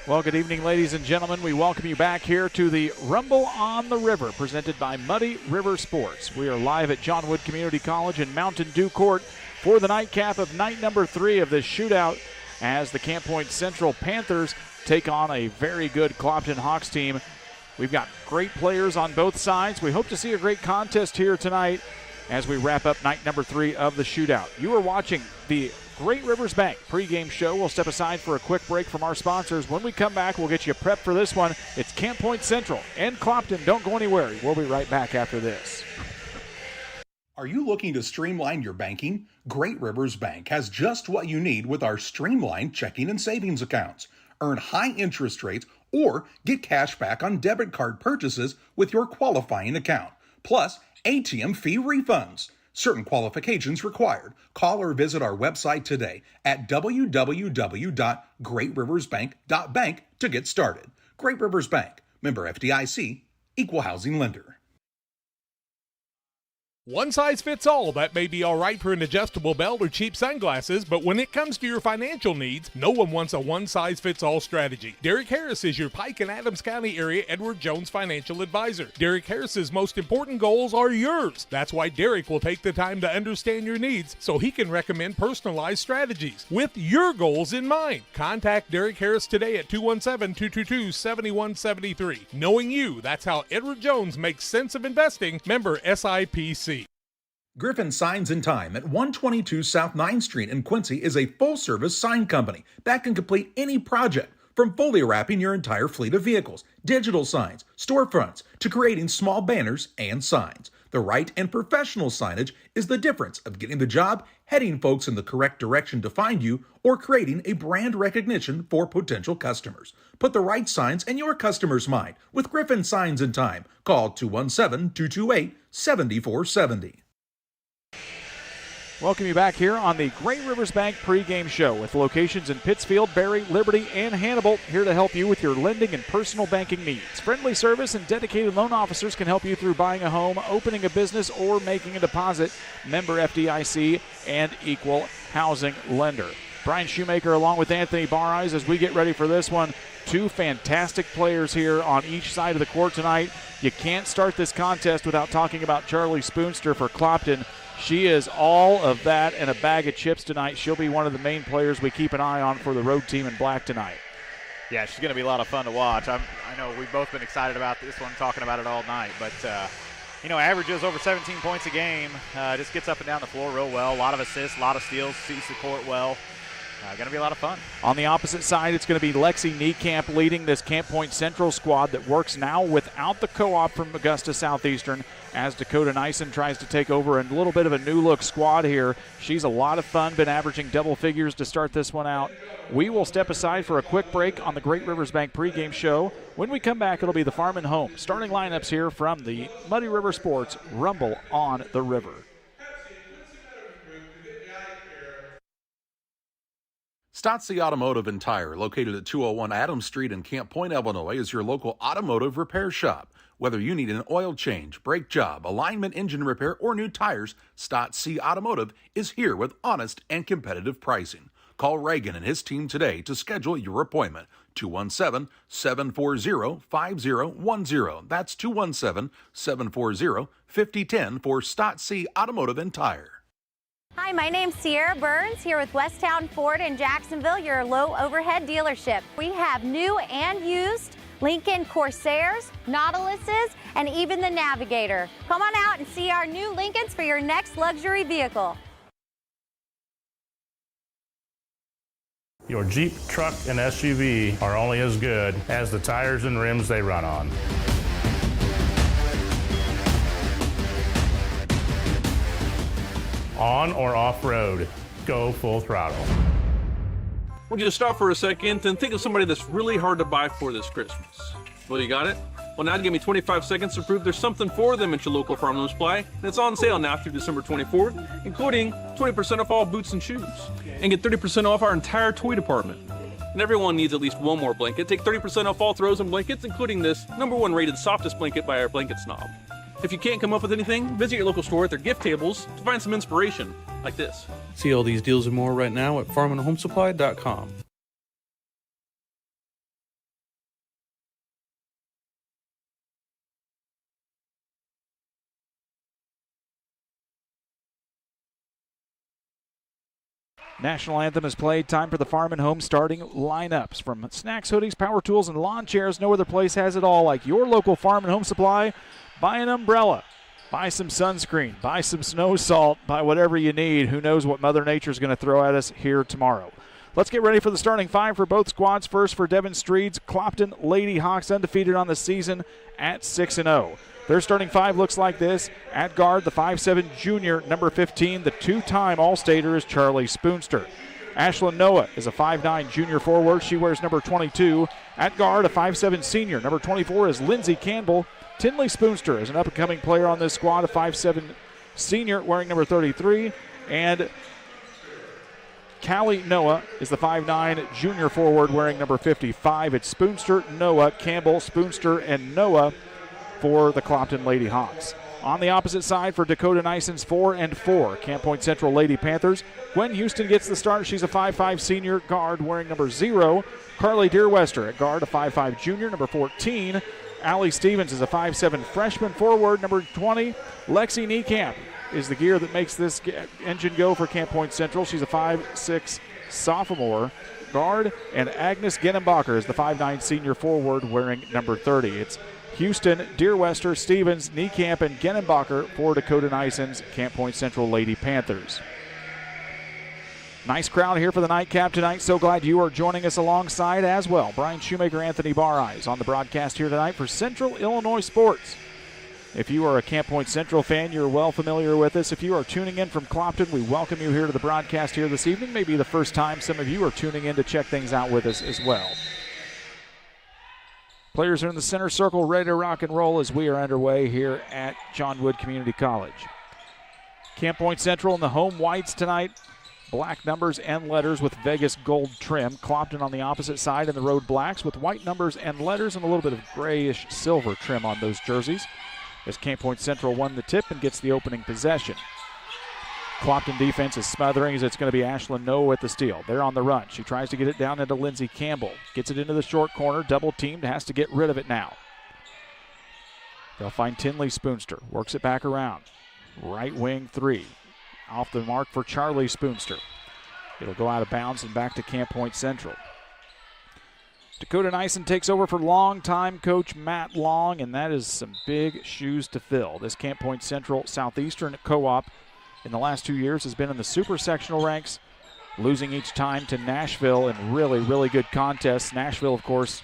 Well, good evening, ladies and gentlemen. We welcome you back here to the Rumble on the River, presented by Muddy River Sports. We are live at John Wood Community College in Mountain Dew Court for the nightcap of night number 3 of this shootout as the Camp Point Central Panthers take on a very good Clopton Hawks team. We've got great players on both sides. We hope to see a great contest here tonight as we wrap up night number 3 of the shootout. You are watching the Great Rivers Bank pregame show. We'll step aside for a quick break from our sponsors. When we come back, we'll get you prepped for this one. It's Camp Point Central and Clopton. Don't go anywhere. We'll be right back after this. Are you looking to streamline your banking? Great Rivers Bank has just what you need with our streamlined checking and savings accounts. Earn high interest rates or get cash back on debit card purchases with your qualifying account. Plus, ATM fee refunds. Certain qualifications required. Call or visit our website today at www.greatriversbank.bank to get started. Great Rivers Bank, member FDIC, equal housing lender. One size fits all. That may be all right for an adjustable belt or cheap sunglasses, but when it comes to your financial needs, no one wants a one-size-fits-all strategy. Derek Harris is your Pike and Adams County area Edward Jones financial advisor. Derek Harris's most important goals are yours. That's why Derek will take the time to understand your needs so he can recommend personalized strategies with your goals in mind. Contact Derek Harris today at 217-222-7173. Knowing you, that's how Edward Jones makes sense of investing. Member SIPC. Griffin Signs and Time at 122 South 9th Street in Quincy is a full-service sign company that can complete any project, from fully wrapping your entire fleet of vehicles, digital signs, storefronts, to creating small banners and signs. The right and professional signage is the difference of getting the job, heading folks in the correct direction to find you, or creating a brand recognition for potential customers. Put the right signs in your customer's mind with Griffin Signs and Time. Call 217-228-7470. Welcome you back here on the Great Rivers Bank pregame show with locations in Pittsfield, Barry, Liberty, and Hannibal, here to help you with your lending and personal banking needs. Friendly service and dedicated loan officers can help you through buying a home, opening a business, or making a deposit. Member FDIC and equal housing lender. Brian Shoemaker along with Anthony Bareyes as we get ready for this one. Two fantastic players here on each side of the court tonight. You can't start this contest without talking about Charlie Spoonster for Clopton. She is all of that and a bag of chips tonight. She'll be one of the main players we keep an eye on for the road team in black tonight. Yeah, she's going to be a lot of fun to watch. I know we've both been excited about this one, talking about it all night. But, averages over 17 points a game. Just gets up and down the floor real well. A lot of assists, a lot of steals, sees the court well. Going to be a lot of fun. On the opposite side, it's going to be Lexi Niekamp leading this Camp Point Central squad that works now without the co-op from Augusta Southeastern as Dakota Nyson tries to take over a little bit of a new-look squad here. She's a lot of fun, been averaging double figures to start this one out. We will step aside for a quick break on the Great Rivers Bank pregame show. When we come back, it'll be the Farm and Home starting lineups here from the Muddy River Sports Rumble on the River. Stotzi Automotive and Tire, located at 201 Adams Street in Camp Point, Illinois, is your local automotive repair shop. Whether you need an oil change, brake job, alignment engine repair, or new tires, Stotzi Automotive is here with honest and competitive pricing. Call Reagan and his team today to schedule your appointment. 217-740-5010. That's 217-740-5010 for Stotzi Automotive and Tire. Hi, my name's Sierra Burns here with Westtown Ford in Jacksonville, your low overhead dealership. We have new and used Lincoln Corsairs, Nautiluses, and even the Navigator. Come on out and see our new Lincolns for your next luxury vehicle. Your Jeep, truck, and SUV are only as good as the tires and rims they run on. On or off-road, go full throttle. Would you stop for a second and think of somebody that's really hard to buy for this Christmas? Well, you got it? Well, now give me 25 seconds to prove there's something for them at your local Farm & Supply, and it's on sale now through December 24th, including 20% off all boots and shoes, and get 30% off our entire toy department. And everyone needs at least one more blanket. Take 30% off all throws and blankets, including this #1 rated softest blanket by our blanket snob. If you can't come up with anything, visit your local store at their gift tables to find some inspiration, like this. See all these deals and more right now at farmandhomesupply.com. National anthem is played. Time for the Farm and Home starting lineups. From snacks, hoodies, power tools, and lawn chairs, no other place has it all like your local Farm and Home Supply. Buy an umbrella. Buy some sunscreen. Buy some snow salt. Buy whatever you need. Who knows what Mother Nature's going to throw at us here tomorrow. Let's get ready for the starting five for both squads. First for Devon Street's Clopton Lady Hawks, undefeated on the season at 6-0. Their starting five looks like this. At guard, the 5'7 junior, number 15, the two-time All-Stater is Charlie Spoonster. Ashlyn Noah is a 5'9 junior forward. She wears number 22. At guard, a 5'7 senior, number 24 is Lindsey Campbell. Tinley Spoonster is an up-and-coming player on this squad, a 5'7 senior wearing number 33. And Callie Noah is the 5'9 junior forward wearing number 55. It's Spoonster, Noah, Campbell, Spoonster, and Noah for the Clopton Lady Hawks. On the opposite side for Dakota Nison's 4-4 Camp Point Central Lady Panthers, Gwen Houston gets the start. She's a 5'5 senior guard wearing number 0. Carly Deerwester at guard, a 5'5 junior, number 14. Allie Stevens is a 5'7 freshman forward, number 20. Lexi Niekamp is the gear that makes this engine go for Camp Point Central. She's a 5'6 sophomore guard. And Agnes Genenbacher is the 5'9 senior forward wearing number 30. It's Houston, Deerwester, Stevens, Niekamp, and Genenbacher for Dakota Nison's Camp Point Central Lady Panthers. Nice crowd here for the nightcap tonight. So glad you are joining us alongside as well. Brian Shoemaker, Anthony Bareyes on the broadcast here tonight for Central Illinois Sports. If you are a Camp Point Central fan, you're well familiar with us. If you are tuning in from Clopton, we welcome you here to the broadcast here this evening. Maybe the first time some of you are tuning in to check things out with us as well. Players are in the center circle, ready to rock and roll as we are underway here at John Wood Community College. Camp Point Central in the home whites tonight. Black numbers and letters with Vegas gold trim. Clopton on the opposite side in the road blacks with white numbers and letters and a little bit of grayish silver trim on those jerseys. As Camp Point Central won the tip and gets the opening possession. Clopton defense is smothering as it's going to be Ashlyn Noah at the steal. They're on the run. She tries to get it down into Lindsey Campbell. Gets it into the short corner. Double teamed. Has to get rid of it now. They'll find Tinley Spoonster. Works it back around. Right wing 3. Off the mark for Charlie Spoonster. It'll go out of bounds and back to Camp Point Central. Dakota Nison takes over for longtime coach Matt Long, and that is some big shoes to fill. This Camp Point Central Southeastern co-op in the last 2 years has been in the super sectional ranks, losing each time to Nashville in really, really good contests. Nashville, of course,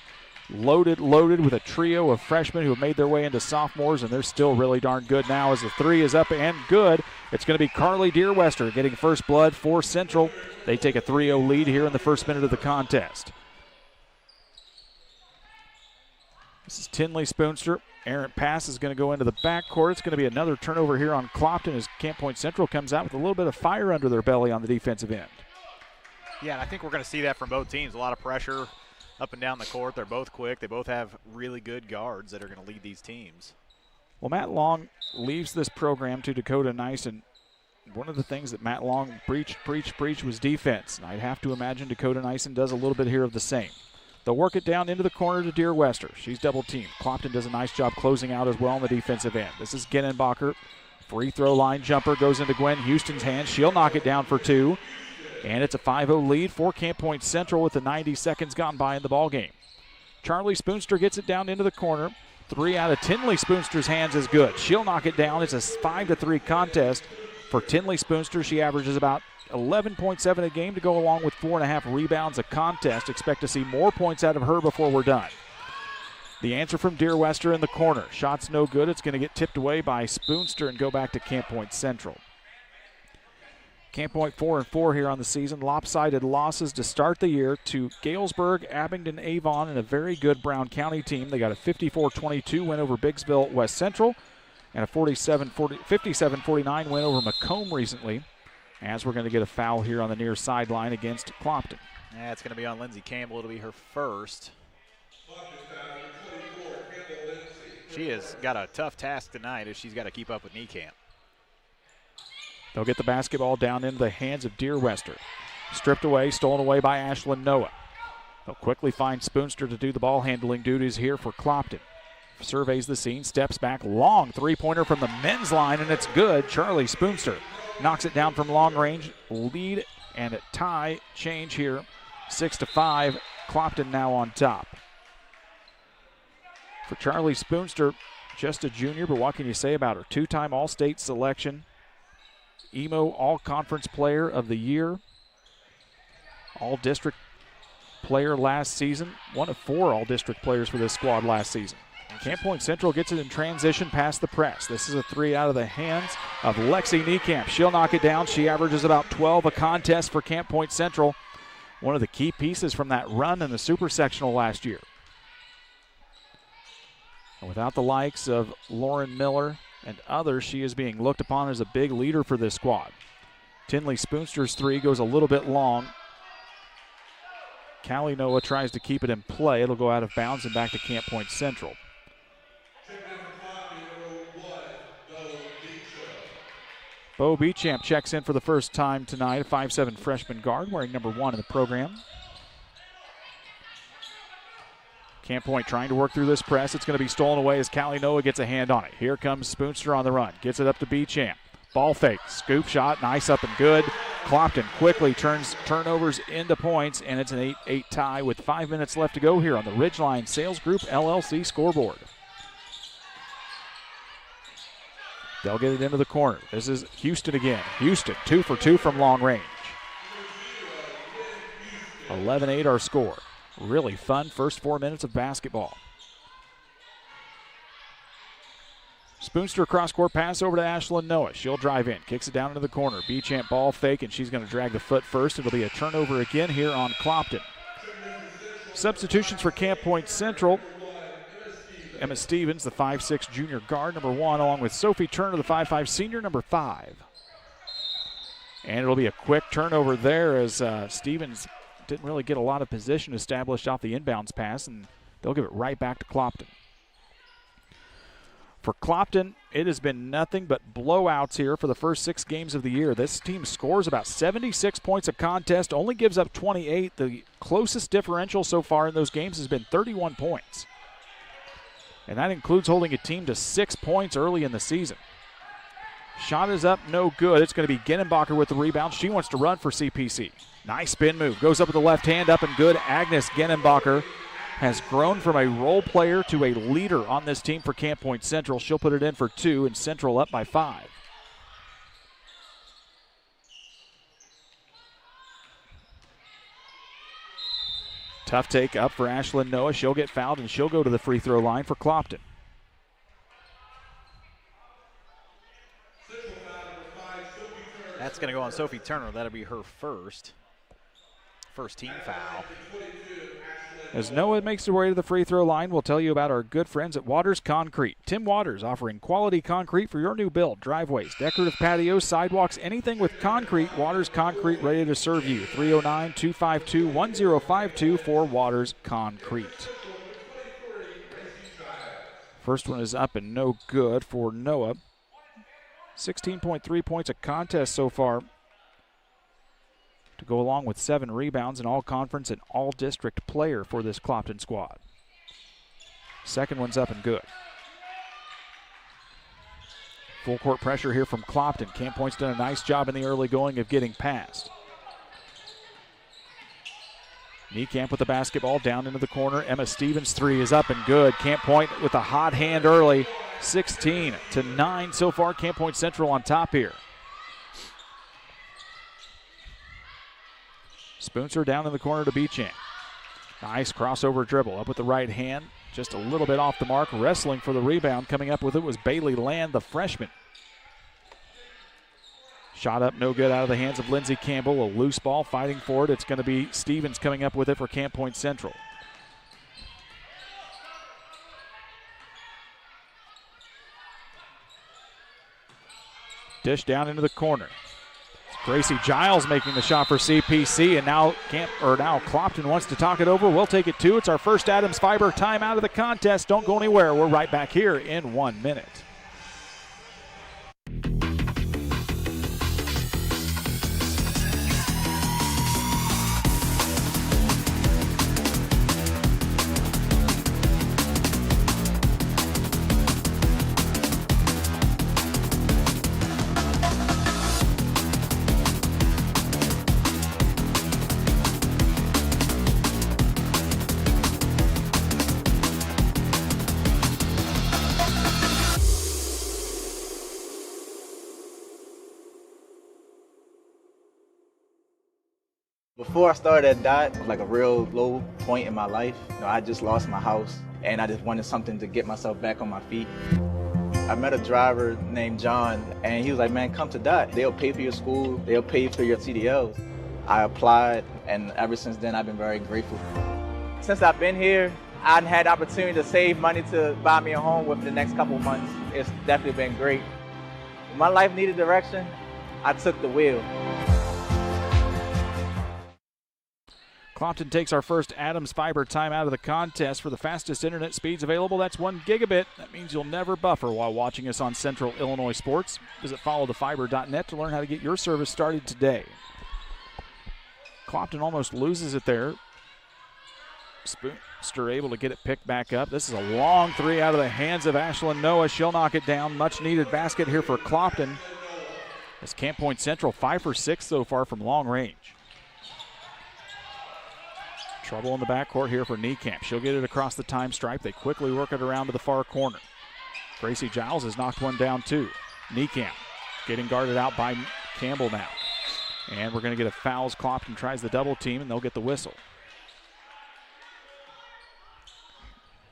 loaded with a trio of freshmen who have made their way into sophomores, and they're still really darn good now as the three is up and good. It's going to be Carly Deerwester getting first blood for Central. They take a 3-0 lead here in the first minute of the contest. This is Tinley Spoonster. Errant pass is going to go into the backcourt. It's going to be another turnover here on Clopton as Camp Point Central comes out with a little bit of fire under their belly on the defensive end. Yeah, and I think we're going to see that from both teams. A lot of pressure up and down the court. They're both quick. They both have really good guards that are going to lead these teams. Well, Matt Long leaves this program to Dakota Nison. One of the things that Matt Long preached was defense. And I'd have to imagine Dakota Nison does a little bit here of the same. They'll work it down into the corner to Deerwester. She's double teamed. Clopton does a nice job closing out as well on the defensive end. This is Genenbacher. Free throw line jumper goes into Gwen Houston's hands. She'll knock it down for 2. And it's a 5-0 lead for Camp Point Central with the 90 seconds gone by in the ballgame. Charlie Spoonster gets it down into the corner. 3 out of Tinley Spoonster's hands is good. She'll knock it down. It's a 5-3 contest for Tinley Spoonster. She averages about 11.7 a game to go along with 4.5 rebounds a contest. Expect to see more points out of her before we're done. The answer from Deerwester in the corner. Shot's no good. It's going to get tipped away by Spoonster and go back to Camp Point Central. Camp Point 4-4 here on the season. Lopsided losses to start the year to Galesburg, Abingdon, Avon, and a very good Brown County team. They got a 54-22 win over Biggsville West Central and a 57-49 win over Macomb recently, as we're going to get a foul here on the near sideline against Clopton. Yeah, it's going to be on Lindsey Campbell. It'll be her first. She has got a tough task tonight as she's got to keep up with Niekamp. They'll get the basketball down into the hands of Deerwester. Stripped away, stolen away by Ashlyn Noah. They'll quickly find Spoonster to do the ball handling duties here for Clopton. Surveys the scene, steps back, long three-pointer from the men's line, and it's good. Charlie Spoonster knocks it down from long range. Lead and a tie change here, 6-5. Clopton now on top. For Charlie Spoonster, just a junior, but what can you say about her? Two-time All-State selection, EMO All-Conference Player of the Year, All-District Player last season, one of 4 All-District players for this squad last season. Camp Point Central gets it in transition past the press. This is a 3 out of the hands of Lexi Niekamp. She'll knock it down. She averages about 12 a contest for Camp Point Central. One of the key pieces from that run in the Super Sectional last year. And without the likes of Lauren Miller and others, she is being looked upon as a big leader for this squad. Tinley Spoonster's 3 goes a little bit long. Callie Noah tries to keep it in play. It'll go out of bounds and back to Camp Point Central. Bo Beauchamp checks in for the first time tonight, a 5'7" freshman guard wearing number 1 in the program. Camp Point trying to work through this press. It's going to be stolen away as Callie Noah gets a hand on it. Here comes Spoonster on the run. Gets it up to Beauchamp. Ball fake, scoop shot, nice up and good. Clopton quickly turns turnovers into points, and it's an 8-8 tie with 5 minutes left to go here on the Ridgeline Sales Group LLC scoreboard. They'll get it into the corner. This is Houston again. Houston, 2 for 2 from long range. 11-8 our score. Really fun first 4 minutes of basketball. Spoonster cross-court pass over to Ashlyn Noah. She'll drive in, kicks it down into the corner. Beauchamp ball fake, and she's going to drag the foot first. It'll be a turnover again here on Clopton. Substitutions for Camp Point Central. Emma Stevens, the 5'6" junior guard, number 1, along with Sophie Turner, the 5'5" senior, number 5. And it'll be a quick turnover there as Stevens didn't really get a lot of position established off the inbounds pass, and they'll give it right back to Clopton. For Clopton, it has been nothing but blowouts here for the first 6 games of the year. This team scores about 76 points a contest, only gives up 28. The closest differential so far in those games has been 31 points. And that includes holding a team to 6 points early in the season. Shot is up, no good. It's going to be Genenbacher with the rebound. She wants to run for CPC. Nice spin move. Goes up with the left hand, up and good. Agnes Genenbacher has grown from a role player to a leader on this team for Camp Point Central. She'll put it in for 2, and Central up by 5. Tough take up for Ashlyn Noah. She'll get fouled, and she'll go to the free throw line for Clopton. That's going to go on Sophie Turner. That'll be her first team foul. As Noah makes her way to the free throw line, we'll tell you about our good friends at Waters Concrete. Tim Waters offering quality concrete for your new build. Driveways, decorative patios, sidewalks, anything with concrete. Waters Concrete ready to serve you. 309-252-1052 for Waters Concrete. First one is up and no good for Noah. 16.3 points a contest so far, to go along with 7 rebounds, an all-conference and all-district player for this Clopton squad. Second one's up and good. Full court pressure here from Clopton. Camp Point's done a nice job in the early going of getting past. Niekamp with the basketball down into the corner. Emma Stevens' 3 is up and good. Camp Point with a hot hand early. 16-9 so far. Camp Point Central on top here. Spoonster down in the corner to Beauchamp. Nice crossover dribble up with the right hand. Just a little bit off the mark. Wrestling for the rebound. Coming up with it was Bailey Land, the freshman. Shot up, no good out of the hands of Lindsey Campbell. A loose ball, fighting for it. It's going to be Stevens coming up with it for Camp Point Central. Dish down into the corner. Gracie Giles making the shot for CPC, and now Clopton wants to talk it over. We'll take it 2. It's our first Adams Fiber timeout of the contest. Don't go anywhere. We're right back here in 1 minute. Before I started at Dot, it was like a real low point in my life. I just lost my house, and I just wanted something to get myself back on my feet. I met a driver named John, and he was like, man, come to Dot. They'll pay for your school. They'll pay for your CDLs. I applied, and ever since then, I've been very grateful. Since I've been here, I've had the opportunity to save money to buy me a home within the next couple of months. It's definitely been great. When my life needed direction, I took the wheel. Clopton takes our first Adams Fiber time out of the contest for the fastest internet speeds available. That's 1 gigabit. That means you'll never buffer while watching us on Central Illinois Sports. Visit followthefiber.net to learn how to get your service started today. Clopton almost loses it there. Spoonster able to get it picked back up. This is a long three out of the hands of Ashlyn Noah. She'll knock it down. Much needed basket here for Clopton. As Camp Point Central 5 for 6 so far from long range. Trouble in the backcourt here for Niekamp. She'll get it across the time stripe. They quickly work it around to the far corner. Gracie Giles has knocked one down too. Niekamp getting guarded out by Campbell now. And we're going to get a foul as Clopton tries the double team, and they'll get the whistle.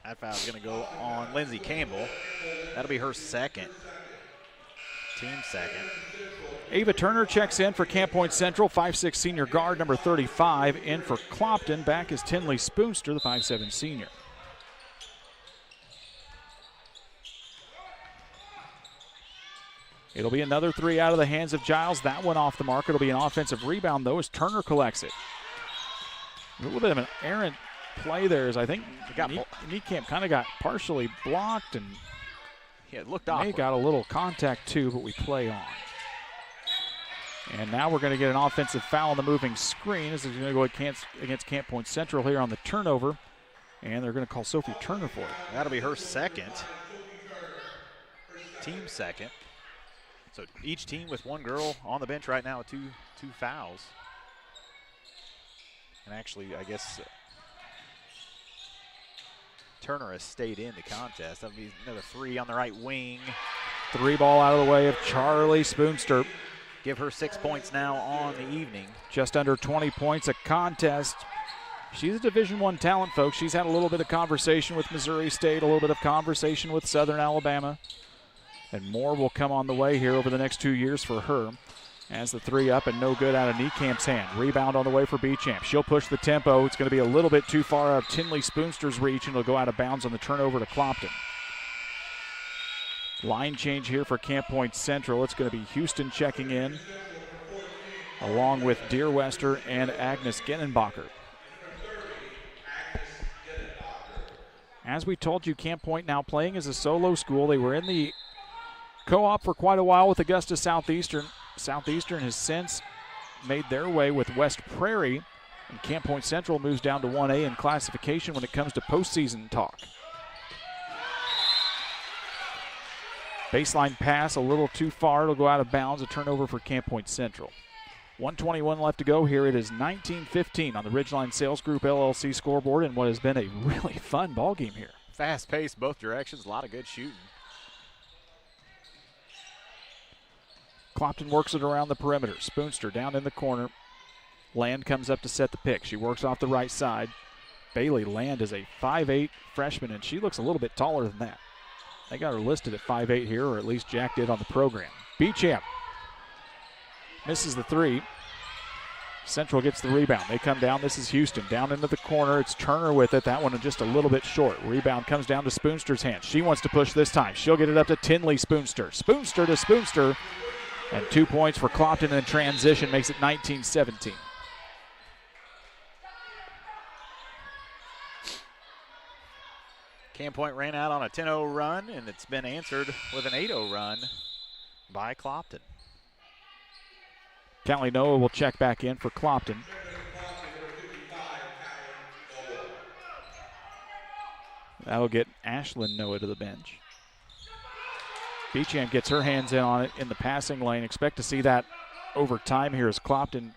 That foul is going to go on Lindsey Campbell. That'll be her second. Team second. Ava Turner checks in for Camp Point Central, 5'6" senior guard, number 35. In for Clopton, back is Tinley Spoonster, the 5'7" senior. It'll be another three out of the hands of Giles. That one off the mark. It'll be an offensive rebound, though, as Turner collects it. A little bit of an errant play there, as I think Niekamp kind of got partially blocked, and it looked awkward. May got a little contact, too, but we play on. And now we're going to get an offensive foul on the moving screen. This is going to go against Camp Point Central here on the turnover. And they're going to call Sophie Turner for it. That'll be her second. Team second. So each team with one girl on the bench right now with two fouls. And actually, I guess Turner has stayed in the contest. That'll be another three on the right wing. Three ball out of the way of Charlie Spoonster. Give her 6 points now on the evening. Just under 20 points a contest. She's a Division I talent, folks. She's had a little bit of conversation with Missouri State, a little bit of conversation with Southern Alabama. And more will come on the way here over the next 2 years for her. As the three up and no good out of Niekamp's hand. Rebound on the way for Beauchamp. She'll push the tempo. It's going to be a little bit too far out of Tinley Spoonster's reach, and it'll go out of bounds on the turnover to Clopton. Line change here for Camp Point Central. It's going to be Houston checking in, along with Deer Wester and Agnes Genenbacher. As we told you, Camp Point now playing as a solo school. They were in the co-op for quite a while with Augusta Southeastern. Southeastern has since made their way with West Prairie, and Camp Point Central moves down to 1A in classification when it comes to postseason talk. Baseline pass a little too far. It'll go out of bounds. A turnover for Camp Point Central. 1:21 left to go here. It is 19-15 on the Ridgeline Sales Group LLC scoreboard, and what has been a really fun ball game here. Fast-paced both directions. A lot of good shooting. Clopton works it around the perimeter. Spoonster down in the corner. Land comes up to set the pick. She works off the right side. Bailey Land is a 5'8" freshman, and she looks a little bit taller than that. They got her listed at 5'8" here, or at least Jack did on the program. Beauchamp misses the three. Central gets the rebound. They come down. This is Houston. Down into the corner. It's Turner with it. That one just a little bit short. Rebound comes down to Spoonster's hands. She wants to push this time. She'll get it up to Tinley Spoonster. Spoonster to Spoonster. And 2 points for Clopton in transition makes it 19-17. Camp Point ran out on a 10-0 run, and it's been answered with an 8-0 run by Clopton. Callie Noah will check back in for Clopton. That'll get Ashlyn Noah to the bench. Beauchamp gets her hands in on it in the passing lane. Expect to see that over time here as Clopton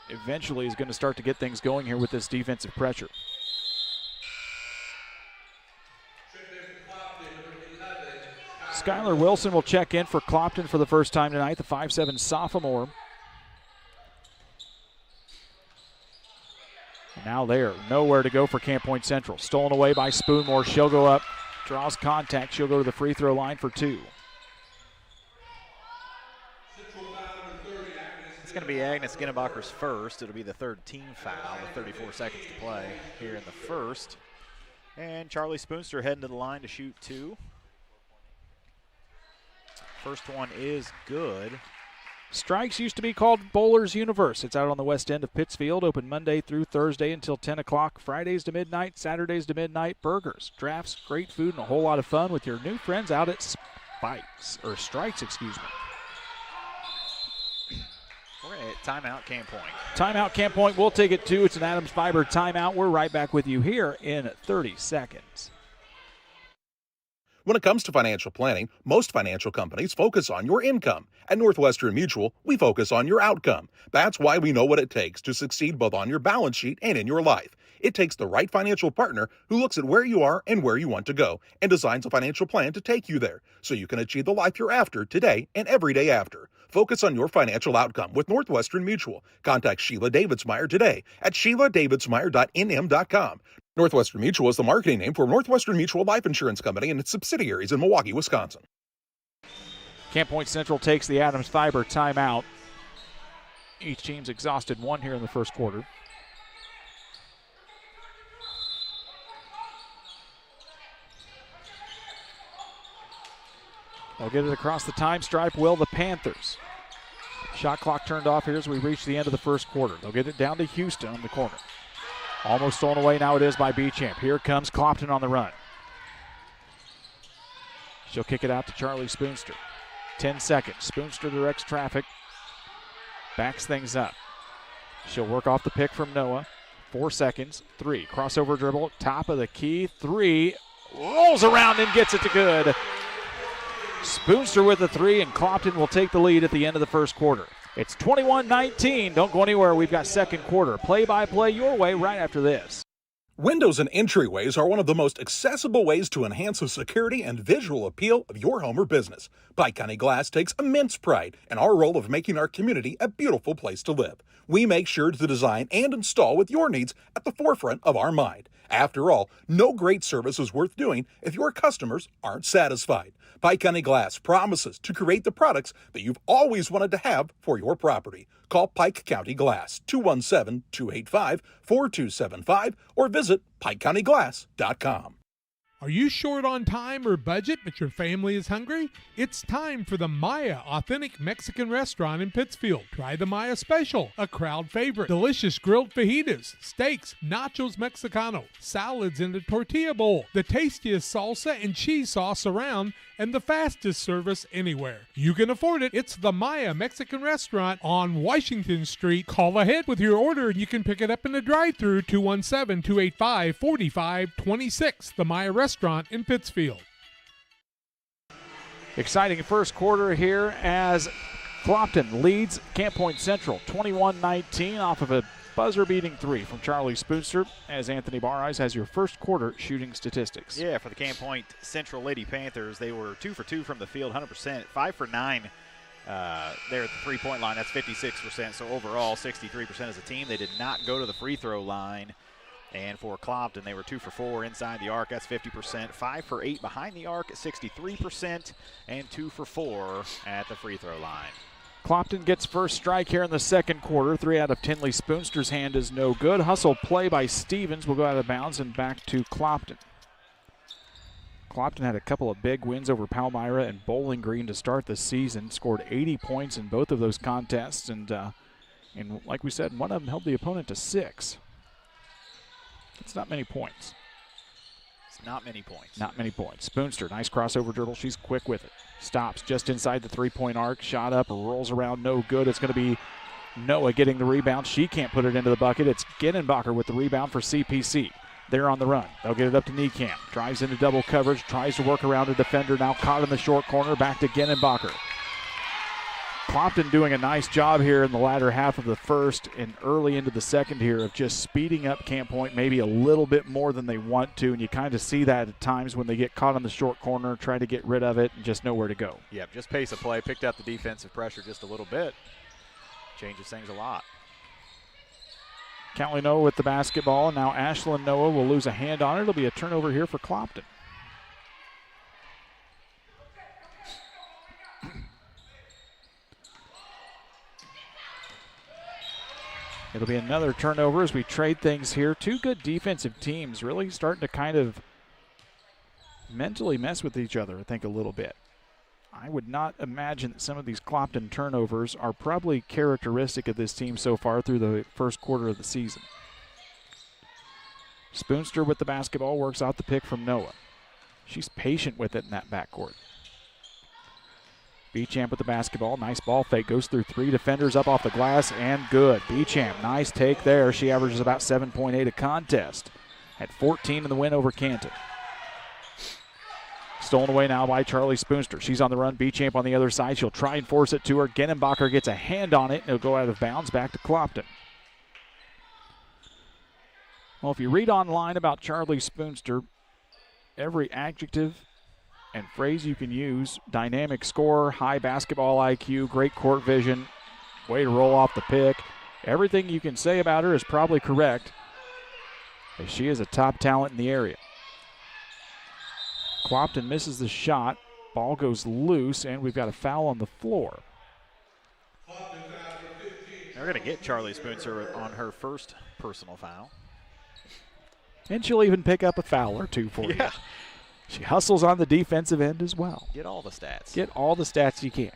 eventually is going to start to get things going here with this defensive pressure. Skylar Wilson will check in for Clopton for the first time tonight, the 5'7" sophomore. Now there, nowhere to go for Camp Point Central. Stolen away by Spoonmore. She'll go up, draws contact. She'll go to the free throw line for 2. It's going to be Agnes Ginnebacher's first. It'll be the third team foul with 34 seconds to play here in the first. And Charlie Spoonster heading to the line to shoot 2. First one is good. Strikes used to be called Bowlers Universe. It's out on the west end of Pittsfield, open Monday through Thursday until 10 o'clock, Fridays to midnight, Saturdays to midnight. Burgers, drafts, great food, and a whole lot of fun with your new friends out at Strikes, excuse me. We're going to hit timeout, Camp Point. Timeout, Camp Point. We'll take it too. It's an Adams Fiber timeout. We're right back with you here in 30 seconds. When it comes to financial planning, most financial companies focus on your income. At Northwestern Mutual, we focus on your outcome. That's why we know what it takes to succeed both on your balance sheet and in your life. It takes the right financial partner who looks at where you are and where you want to go and designs a financial plan to take you there so you can achieve the life you're after today and every day after. Focus on your financial outcome with Northwestern Mutual. Contact Sheila Davidsmeyer today at SheilaDavidsmeyer.nm.com. Northwestern Mutual is the marketing name for Northwestern Mutual Life Insurance Company and its subsidiaries in Milwaukee, Wisconsin. Camp Point Central takes the Adams Fiber timeout. Each team's exhausted one here in the first quarter. They'll get it across the time stripe, will the Panthers. Shot clock turned off here as we reach the end of the first quarter. They'll get it down to Houston on the corner. Almost stolen away, now it is by Beauchamp. Here comes Clopton on the run. She'll kick it out to Charlie Spoonster. 10 seconds. Spoonster directs traffic. Backs things up. She'll work off the pick from Noah. 4 seconds. 3. Crossover dribble. Top of the key. 3. Rolls around and gets it to good. Spoonster with the 3, and Clopton will take the lead at the end of the first quarter. It's 21-19. Don't go anywhere. We've got second quarter. Play-by-play your way right after this. Windows and entryways are one of the most accessible ways to enhance the security and visual appeal of your home or business. Pike County Glass takes immense pride in our role of making our community a beautiful place to live. We make sure to design and install with your needs at the forefront of our mind. After all, no great service is worth doing if your customers aren't satisfied. Pike County Glass promises to create the products that you've always wanted to have for your property. Call Pike County Glass, 217-285-4275, or visit PikeCountyGlass.com. Are you short on time or budget, but your family is hungry? It's time for the Maya Authentic Mexican Restaurant in Pittsfield. Try the Maya Special, a crowd favorite. Delicious grilled fajitas, steaks, nachos mexicano, salads in a tortilla bowl, the tastiest salsa and cheese sauce around, and the fastest service anywhere. You can afford it. It's the Maya Mexican Restaurant on Washington Street. Call ahead with your order and you can pick it up in the drive-thru, 217-285-4526. The Maya Restaurant in Pittsfield. Exciting first quarter here as Clopton leads Camp Point Central 21-19 off of a buzzer-beating 3 from Charlie Spoonster as Anthony Bareyes has your first quarter shooting statistics. Yeah, for the Camp Point Central Lady Panthers, they were 2 for 2 from the field, 100%, 5 for 9 there at the three-point line. That's 56%, so overall 63% as a team. They did not go to the free throw line. And for Clopton, they were 2 for 4 inside the arc. That's 50%. 5 for 8 behind the arc at 63%. And 2 for 4 at the free throw line. Clopton gets first strike here in the second quarter. 3 out of Tinley Spoonster's hand is no good. Hustle play by Stevens will go out of bounds and back to Clopton. Clopton had a couple of big wins over Palmyra and Bowling Green to start the season. Scored 80 points in both of those contests. And like we said, one of them held the opponent to 6. It's not many points. It's not many points. Not many points. Spoonster, nice crossover dribble. She's quick with it. Stops just inside the three-point arc. Shot up, rolls around, no good. It's going to be Noah getting the rebound. She can't put it into the bucket. It's Ginnebacher with the rebound for CPC. They're on the run. They'll get it up to Niekamp. Drives into double coverage. Tries to work around a defender. Now caught in the short corner. Back to Ginnebacher. Clopton doing a nice job here in the latter half of the first and early into the second here of just speeding up Camp Point maybe a little bit more than they want to, and you kind of see that at times when they get caught in the short corner, try to get rid of it, and just know where to go. Yep, just pace of play, picked up the defensive pressure just a little bit. Changes things a lot. Callie Noah with the basketball, and now Ashlyn Noah will lose a hand on it. It'll be a turnover here for Clopton. It'll be another turnover as we trade things here. Two good defensive teams really starting to kind of mentally mess with each other, I think, a little bit. I would not imagine that some of these Clopton turnovers are probably characteristic of this team so far through the first quarter of the season. Spoonster with the basketball works out the pick from Noah. She's patient with it in that backcourt. Beauchamp with the basketball. Nice ball fake. Goes through three defenders up off the glass and good. Beauchamp, nice take there. She averages about 7.8 a contest at 14 in the win over Canton. Stolen away now by Charlie Spoonster. She's on the run. Beauchamp on the other side. She'll try and force it to her. Genenbacher gets a hand on it, and it'll go out of bounds back to Clopton. Well, if you read online about Charlie Spoonster, every adjective and phrase you can use, dynamic scorer, high basketball IQ, great court vision, way to roll off the pick. Everything you can say about her is probably correct, as she is a top talent in the area. Clopton misses the shot. Ball goes loose, and we've got a foul on the floor. They're going to get Charlie Spoonster on her first personal foul. And she'll even pick up a foul or two for you. She hustles on the defensive end as well. Get all the stats. Get all the stats you can.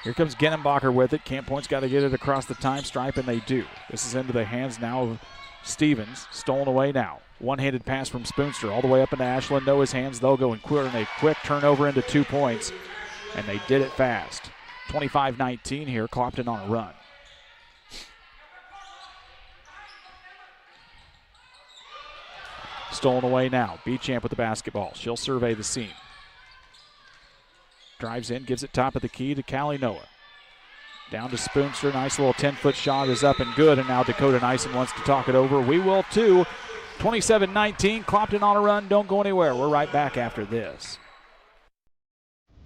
Here comes Genenbacher with it. Camp Point's got to get it across the time stripe, and they do. This is into the hands now of Stevens. Stolen away now. One-handed pass from Spoonster all the way up into Ashlyn Noah's hands. They'll go in a quick turnover into 2 points, and they did it fast. 25-19 here. Clopton on a run. Stolen away now. Beauchamp with the basketball. She'll survey the seam. Drives in, gives it top of the key to Callie Noah. Down to Spoonster. Nice little 10-foot shot is up and good, and now Dakota Nyson wants to talk it over. We will too. 27-19. Clopton on a run. Don't go anywhere. We're right back after this.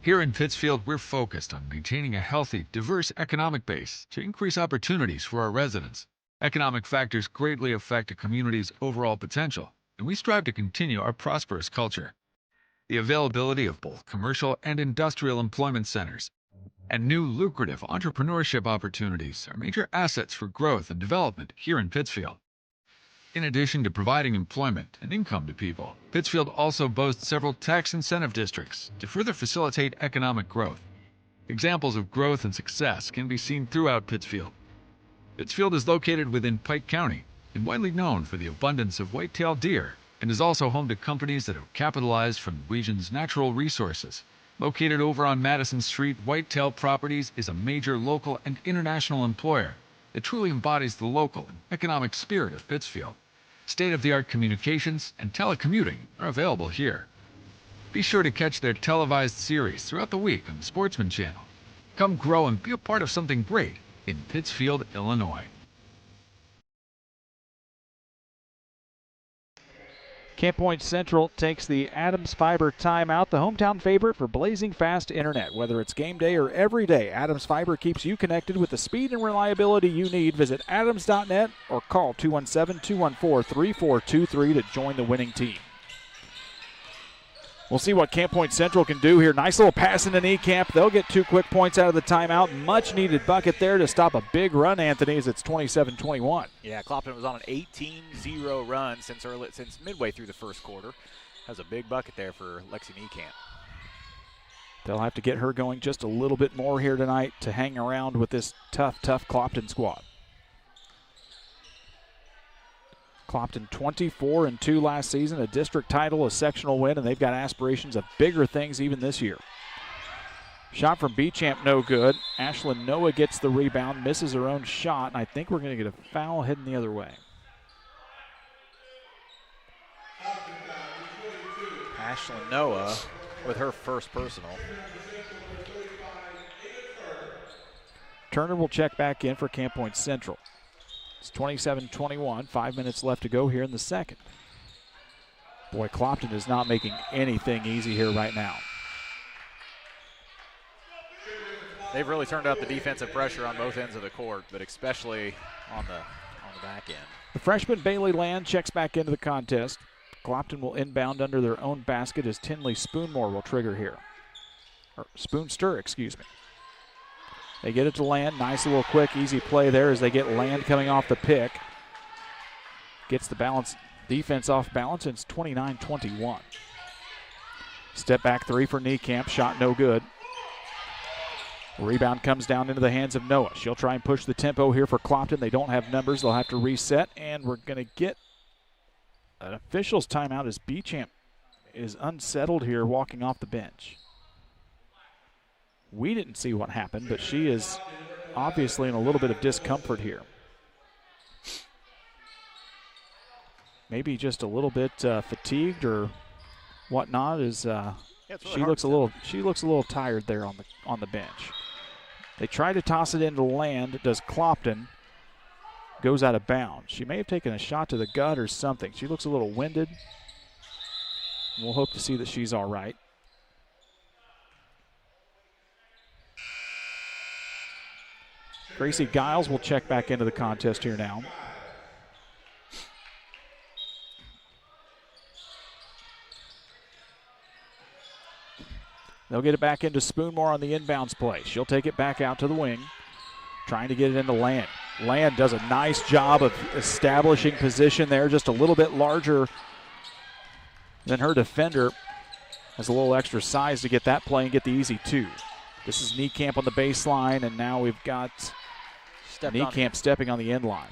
Here in Pittsfield, we're focused on maintaining a healthy, diverse economic base to increase opportunities for our residents. Economic factors greatly affect a community's overall potential, and we strive to continue our prosperous culture. The availability of both commercial and industrial employment centers and new lucrative entrepreneurship opportunities are major assets for growth and development here in Pittsfield. In addition to providing employment and income to people, Pittsfield also boasts several tax incentive districts to further facilitate economic growth. Examples of growth and success can be seen throughout Pittsfield. Pittsfield is located within Pike County and widely known for the abundance of white-tailed deer, and is also home to companies that have capitalized from the region's natural resources. Located over on Madison Street, Whitetail Properties is a major local and international employer that truly embodies the local and economic spirit of Pittsfield. State-of-the-art communications and telecommuting are available here. Be sure to catch their televised series throughout the week on the Sportsman Channel. Come grow and be a part of something great in Pittsfield, Illinois. Camp Point Central takes the Adams Fiber timeout, the hometown favorite for blazing fast internet. Whether it's game day or every day, Adams Fiber keeps you connected with the speed and reliability you need. Visit adams.net or call 217-214-3423 to join the winning team. We'll see what Camp Point Central can do here. Nice little pass in the knee camp. They'll get 2 quick points out of the timeout. Much needed bucket there to stop a big run, Anthony, as it's 27-21. Yeah, Clopton was on an 18-0 run since midway through the first quarter. That was a big bucket there for Lexi Niekamp. They'll have to get her going just a little bit more here tonight to hang around with this tough Clopton squad. Clopton 24-2 last season, a district title, a sectional win, and they've got aspirations of bigger things even this year. Shot from Beauchamp, no good. Ashlyn Noah gets the rebound, misses her own shot, and I think we're going to get a foul heading the other way. Ashlyn Noah with her first personal. Turner will check back in for Camp Point Central. It's 27-21, 5 minutes left to go here in the second. Boy, Clopton is not making anything easy here right now. they've really turned up the defensive pressure on both ends of the court, but especially on the back end. The freshman Bailey Land checks back into the contest. Clopton will inbound under their own basket as Tinley Spoonmore will trigger here. Or Spoonster, excuse me. They get it to Land. Nice little quick, easy play there as they get Land coming off the pick. Gets the balance defense off balance, and it's 29-21. Step back three for Niekamp. Shot no good. Rebound comes down into the hands of Noah. She'll try and push the tempo here for Clopton. They don't have numbers. They'll have to reset, and we're going to get an official's timeout as Beauchamp is unsettled here walking off the bench. We didn't see what happened, but she is obviously in a little bit of discomfort here. Maybe just a little bit fatigued or whatnot. As she looks a little tired there on the bench. They try to toss it into Land. It does Clopton. Goes out of bounds. She may have taken a shot to the gut or something. She looks a little winded. We'll hope to see that she's all right. Gracie Giles will check back into the contest here now. They'll get it back into Spoonmore on the inbounds play. She'll take it back out to the wing, trying to get it into Land. Land does a nice job of establishing position there, just a little bit larger than her defender. Has a little extra size to get that play and get the easy two. This is Niekamp on the baseline, and now we've got Niekamp stepping on the end line.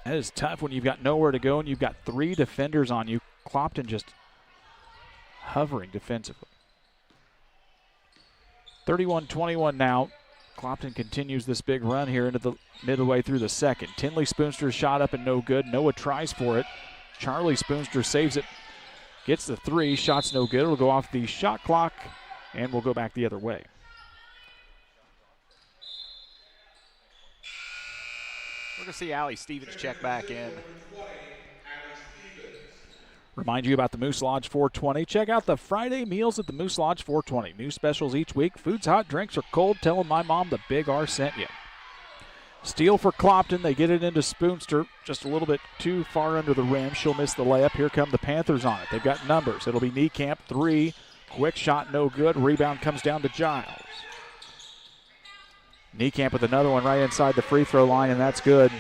That is tough when you've got nowhere to go and you've got three defenders on you. Clopton just hovering defensively. 31-21 now. Clopton continues this big run here into the midway through the second. Tinley Spoonster's shot up and no good. Noah tries for it. Charlie Spoonster saves it. Gets the three. Shot's no good. It'll go off the shot clock, and we'll go back the other way. We're going to see Allie Stevens check back in. Remind you about the Moose Lodge 420. Check out the Friday meals at the Moose Lodge 420. New specials each week. Food's hot, drinks are cold. Tell them my mom the Big R sent you. Steal for Clopton. They get it into Spoonster. Just a little bit too far under the rim. She'll miss the layup. Here come the Panthers on it. They've got numbers. It'll be Niekamp. Three. Quick shot, no good. Rebound comes down to Giles. Niekamp with another one right inside the free throw line, and that's good.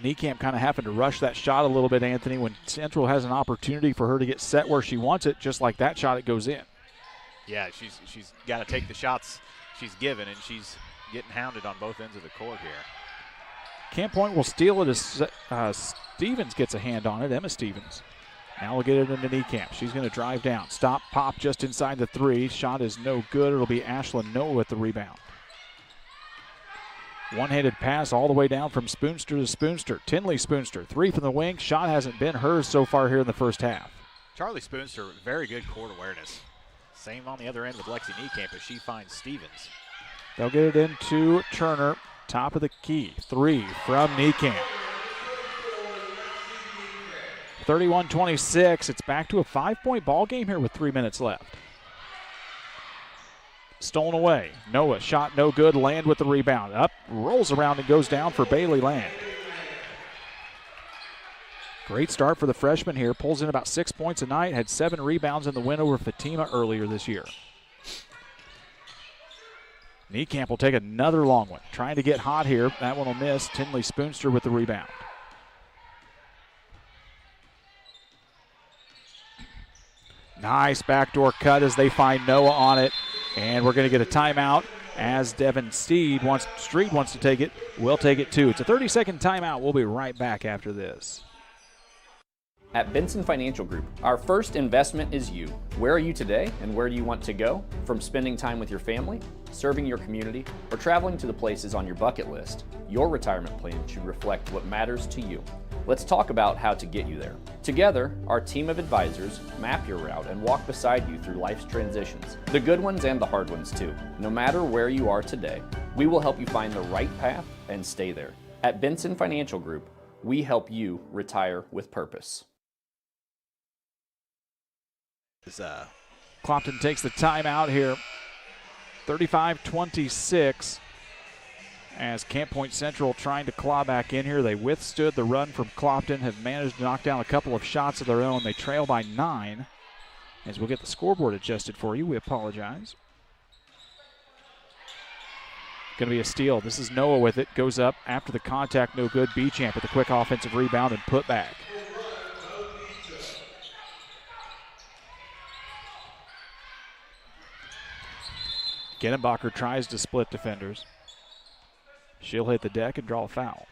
Niekamp kind of having to rush that shot a little bit, Anthony, when Central has an opportunity for her to get set where she wants it. Just like that shot, it goes in. Yeah, she's got to take the shots she's given, and she's getting hounded on both ends of the court here. Camp Point will steal it as Stevens gets a hand on it, Emma Stevens. Now we'll get it into Niekamp. She's going to drive down. Stop, pop just inside the three. Shot is no good. It'll be Ashlyn Noah with the rebound. One-handed pass all the way down from Spoonster to Spoonster. Tinley Spoonster, three from the wing. Shot hasn't been hers so far here in the first half. Charlie Spoonster, very good court awareness. Same on the other end with Lexi Niekamp as she finds Stevens. They'll get it into Turner, top of the key. Three from Niekamp. 31-26. It's back to a 5-point ball game here with 3 minutes left. Stolen away. Noah shot no good. Land with the rebound. Up, rolls around and goes down for Bailey Land. Great start for the freshman here. Pulls in about 6 points a night. Had 7 rebounds in the win over Fatima earlier this year. Niekamp will take another long one. Trying to get hot here. That one will miss. Tinley Spoonster with the rebound. Nice backdoor cut as they find Noah on it. And we're going to get a timeout as Devin Street wants to take it. We'll take it too. It's a 30-second timeout. We'll be right back after this. At Benson Financial Group, our first investment is you. Where are you today and where do you want to go? From spending time with your family, serving your community, or traveling to the places on your bucket list, your retirement plan should reflect what matters to you. Let's talk about how to get you there. Together, our team of advisors map your route and walk beside you through life's transitions, the good ones and the hard ones too. No matter where you are today, we will help you find the right path and stay there. At Benson Financial Group, we help you retire with purpose. Clopton takes the timeout here. 35-26. As Camp Point Central trying to claw back in here. They withstood the run from Clopton, have managed to knock down a couple of shots of their own. They trail by 9. As we'll get the scoreboard adjusted for you, we apologize. Going to be a steal. This is Noah with it. Goes up after the contact, no good. Beauchamp with a quick offensive rebound and put back. Genenbacher tries to split defenders. She'll hit the deck and draw a foul.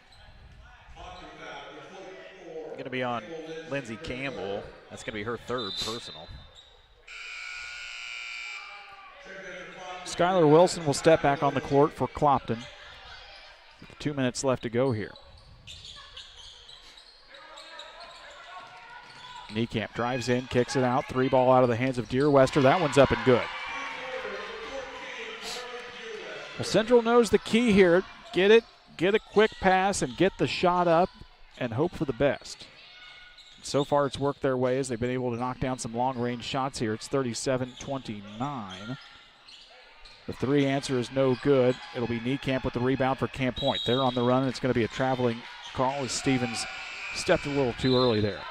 Going to be on Lindsey Campbell. That's going to be her 3rd personal. Skylar Wilson will step back on the court for Clopton. 2 minutes left to go here. Niekamp drives in, kicks it out. 3 ball out of the hands of Deer Wester. That one's up and good. Well, Central knows the key here. Get it, get a quick pass, and get the shot up and hope for the best. So far, it's worked their way as they've been able to knock down some long-range shots here. It's 37-29. The 3 answer is no good. It'll be Niekamp with the rebound for Camp Point. They're on the run, and it's going to be a traveling call as Stevens stepped a little too early there.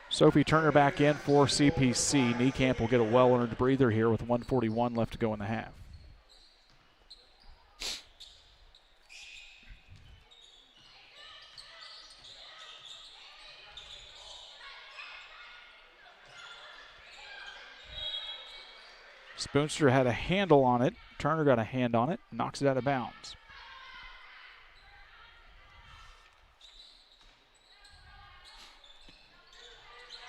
Sophie Turner back in for CPC. Niekamp will get a well-earned breather here with 1:41 left to go in the half. Spoonster had a handle on it. Turner got a hand on it, knocks it out of bounds.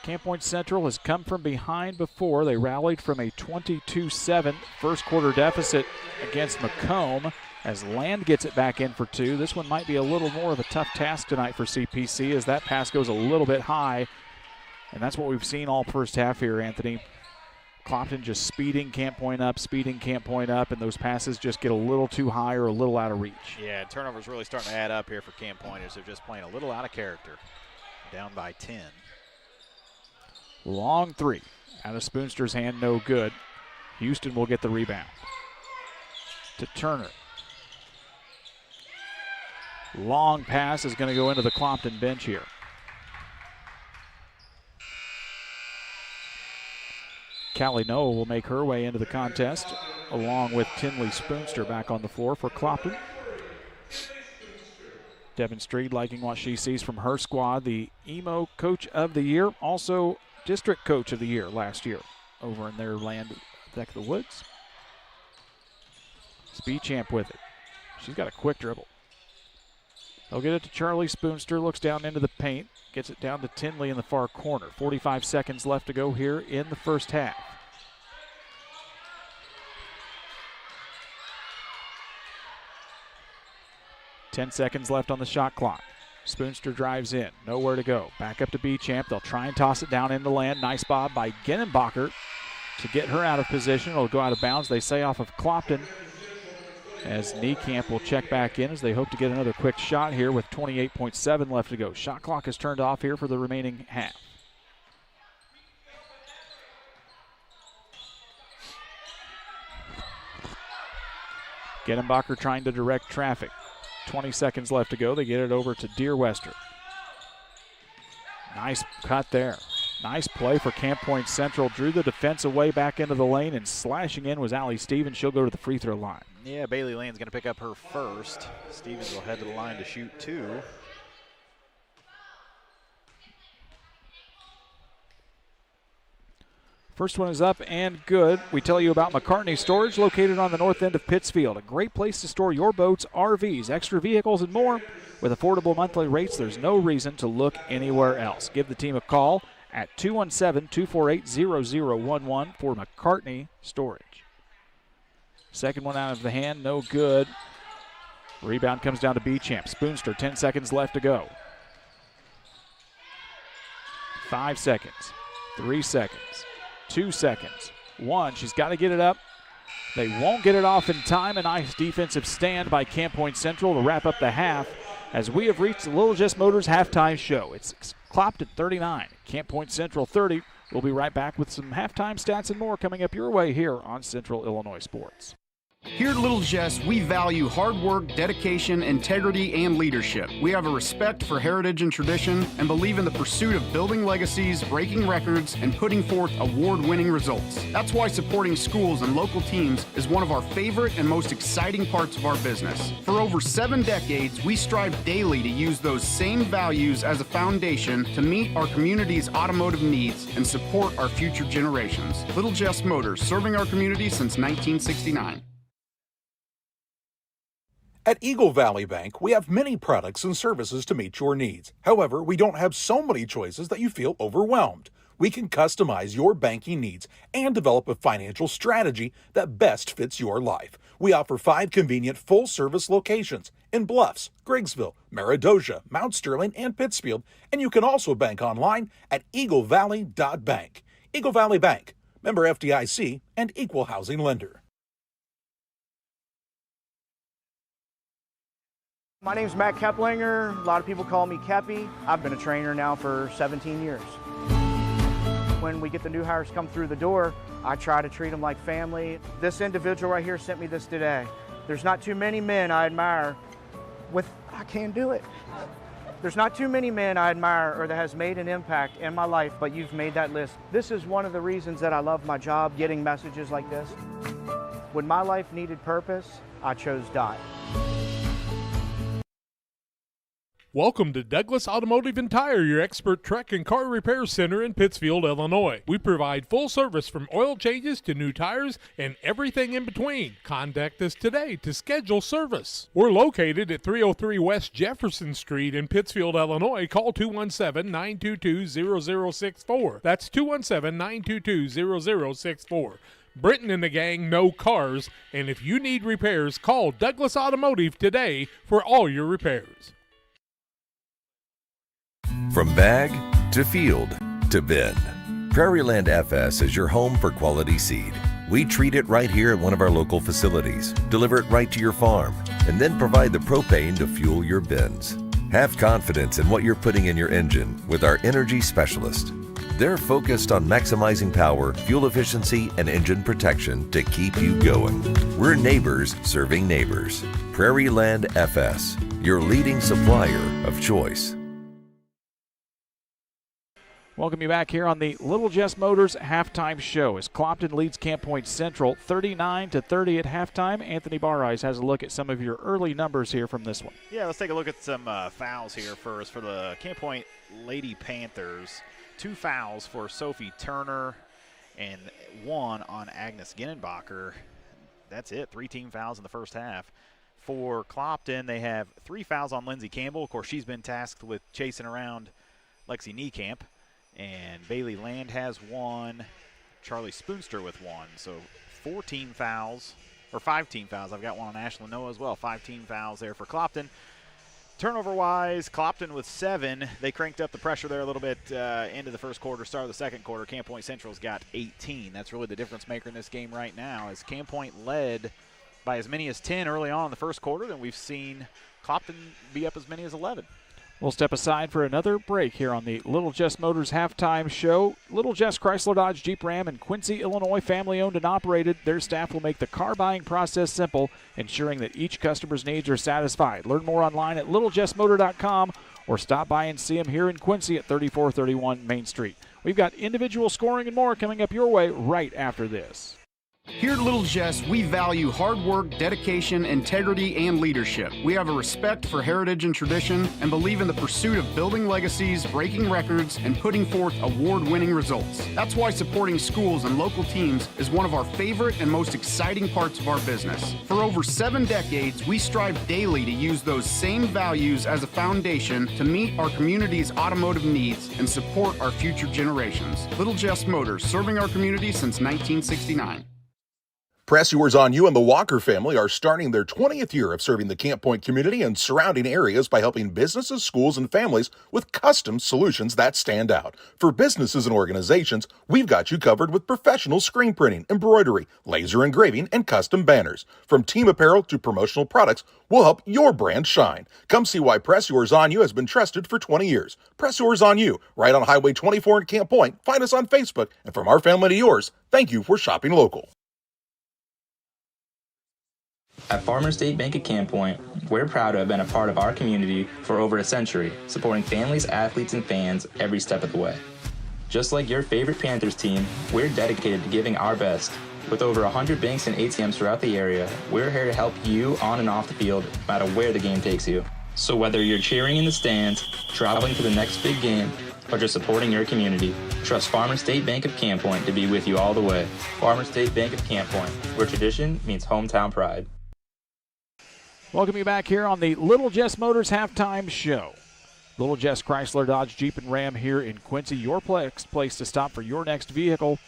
Camp Point Central has come from behind before. They rallied from a 22-7 first quarter deficit against Macomb as Land gets it back in for 2. This one might be a little more of a tough task tonight for CPC as that pass goes a little bit high. And that's what we've seen all first half here, Anthony. Clopton just speeding Camp Point up, and those passes just get a little too high or a little out of reach. Yeah, and turnovers really starting to add up here for Camp Point as they're just playing a little out of character. Down by 10. Long 3 out of Spoonster's hand, no good. Houston will get the rebound. To Turner. Long pass is going to go into the Clopton bench here. Callie Noah will make her way into the contest, along with Tinley Spoonster back on the floor for Clopton. Devin Streed liking what she sees from her squad, the EMO Coach of the Year, also District Coach of the Year last year over in their land, neck of the woods. Beauchamp with it. She's got a quick dribble. They'll get it to Charlie Spoonster, looks down into the paint, gets it down to Tinley in the far corner. 45 seconds left to go here in the first half. Ten seconds left on the shot clock. Spoonster drives in, nowhere to go. Back up to Beauchamp. They'll try and toss it down into land. Nice bob by Genenbacher to get her out of position. It'll go out of bounds. They say off of Clopton as Niekamp will check back in as they hope to get another quick shot here with 28.7 left to go. Shot clock is turned off here for the remaining half. Genenbacher trying to direct traffic. 20 seconds left to go. They get it over to Deer Wester. Nice cut there. Nice play for Camp Point Central. Drew the defense away back into the lane, and slashing in was Allie Stevens. She'll go to the free throw line. Yeah, Bailey Lane's going to pick up her first. Stevens will head to the line to shoot 2. First one is up and good. We tell you about McCartney Storage, located on the north end of Pittsfield. A great place to store your boats, RVs, extra vehicles, and more. With affordable monthly rates, there's no reason to look anywhere else. Give the team a call at 217-248-0011 for McCartney Storage. Second one out of the hand, no good. Rebound comes down to Beauchamp. Spoonster, 10 seconds left to go. 5 seconds, 3 seconds. 2 seconds. 1. She's got to get it up. They won't get it off in time. A nice defensive stand by Camp Point Central to wrap up the half as we have reached the Little Just Motors halftime show. It's Clopton 39, Camp Point Central 30. We'll be right back with some halftime stats and more coming up your way here on Central Illinois Sports. Here at Little Jess, we value hard work, dedication, integrity, and leadership. We have a respect for heritage and tradition and believe in the pursuit of building legacies, breaking records, and putting forth award-winning results. That's why supporting schools and local teams is one of our favorite and most exciting parts of our business. For over 7 decades, we strive daily to use those same values as a foundation to meet our community's automotive needs and support our future generations. Little Jess Motors, serving our community since 1969. At Eagle Valley Bank, we have many products and services to meet your needs. However, we don't have so many choices that you feel overwhelmed. We can customize your banking needs and develop a financial strategy that best fits your life. We offer 5 convenient full-service locations in Bluffs, Griggsville, Meridosia, Mount Sterling, and Pittsfield, and you can also bank online at eaglevalley.bank. Eagle Valley Bank, member FDIC, and equal housing lender. My name's Matt Keplinger. A lot of people call me Keppy. I've been a trainer now for 17 years. When we get the new hires come through the door, I try to treat them like family. This individual right here sent me this today. There's not too many men I admire I can't do it. There's not too many men I admire or that has made an impact in my life, but you've made that list. This is one of the reasons that I love my job, getting messages like this. When my life needed purpose, I chose Dot. Welcome to Douglas Automotive and Tire, your expert truck and car repair center in Pittsfield, Illinois. We provide full service from oil changes to new tires and everything in between. Contact us today to schedule service. We're located at 303 West Jefferson Street in Pittsfield, Illinois. Call 217-922-0064. That's 217-922-0064. Britton and the gang know cars, and if you need repairs, call Douglas Automotive today for all your repairs. From bag to field to bin, Prairieland FS is your home for quality seed. We treat it right here at one of our local facilities, deliver it right to your farm, and then provide the propane to fuel your bins. Have confidence in what you're putting in your engine with our energy specialist. They're focused on maximizing power, fuel efficiency, and engine protection to keep you going. We're neighbors serving neighbors. Prairieland FS, your leading supplier of choice. Welcome you back here on the Little Jess Motors halftime show as Clopton leads Camp Point Central 39-30 at halftime. Anthony Barrise has a look at some of your early numbers here from this one. Yeah, let's take a look at some fouls here first for the Camp Point Lady Panthers. 2 fouls for Sophie Turner and 1 on Agnes Ginnenbacher. That's it, 3 team fouls in the first half. For Clopton, they have 3 fouls on Lindsey Campbell. Of course, she's been tasked with chasing around Lexi Niekamp. And Bailey Land has 1, Charlie Spoonster with 1. So 5 team fouls. I've got 1 on Ashlyn Noah as well. 5 team fouls there for Clopton. Turnover-wise, Clopton with 7. They cranked up the pressure there a little bit into the first quarter, start of the second quarter. Camp Point Central's got 18. That's really the difference maker in this game right now, as Camp Point led by as many as 10 early on in the first quarter. Then we've seen Clopton be up as many as 11. We'll step aside for another break here on the Little Jess Motors halftime show. Little Jess Chrysler Dodge Jeep Ram in Quincy, Illinois, family owned and operated. Their staff will make the car buying process simple, ensuring that each customer's needs are satisfied. Learn more online at littlejessmotor.com or stop by and see them here in Quincy at 3431 Main Street. We've got individual scoring and more coming up your way right after this. Here at Little Jess, we value hard work, dedication, integrity, and leadership. We have a respect for heritage and tradition and believe in the pursuit of building legacies, breaking records, and putting forth award-winning results. That's why supporting schools and local teams is one of our favorite and most exciting parts of our business. For over 7 decades, we strive daily to use those same values as a foundation to meet our community's automotive needs and support our future generations. Little Jess Motors, serving our community since 1969. Press Yours on You and the Walker family are starting their 20th year of serving the Camp Point community and surrounding areas by helping businesses, schools, and families with custom solutions that stand out. For businesses and organizations, we've got you covered with professional screen printing, embroidery, laser engraving, and custom banners. From team apparel to promotional products, we'll help your brand shine. Come see why Press Yours on You has been trusted for 20 years. Press Yours on You, right on Highway 24 in Camp Point. Find us on Facebook. And from our family to yours, thank you for shopping local. At Farmers State Bank at Camp Point, we're proud to have been a part of our community for over a century, supporting families, athletes, and fans every step of the way. Just like your favorite Panthers team, we're dedicated to giving our best. With over 100 banks and ATMs throughout the area, we're here to help you on and off the field, no matter where the game takes you. So whether you're cheering in the stands, traveling to the next big game, or just supporting your community, trust Farmers State Bank of Camp Point to be with you all the way. Farmers State Bank of Camp Point, where tradition meets hometown pride. Welcome you back here on the Little Jess Motors Halftime Show. Little Jess Chrysler, Dodge, Jeep, and Ram here in Quincy, your place to stop for your next vehicle.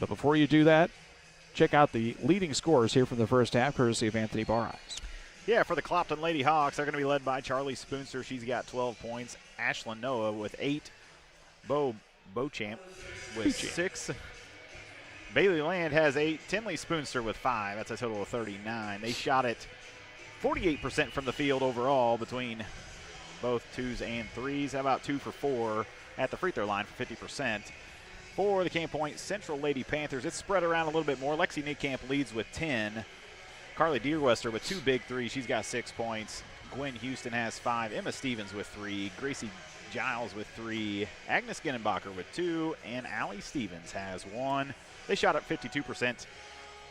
But before you do that, check out the leading scorers here from the first half, courtesy of Anthony Bareyes. Yeah, for the Clopton Lady Hawks, they're going to be led by Charlie Spoonster. She's got 12 points. Ashlyn Noah with 8. Beauchamp with 6. Bailey Land has 8. Tinley Spoonster with 5. That's a total of 39. They shot it 48% from the field overall between both 2s and 3s. How about 2 for 4 at the free throw line for 50%. For the Camp Point Central Lady Panthers, it's spread around a little bit more. Lexi Niekamp leads with 10. Carly Deerwester with 2 big threes. She's got 6 points. Gwen Houston has 5. Emma Stevens with 3. Gracie Giles with 3. Agnes Ginnenbacher with 2. And Allie Stevens has 1. They shot at 52%.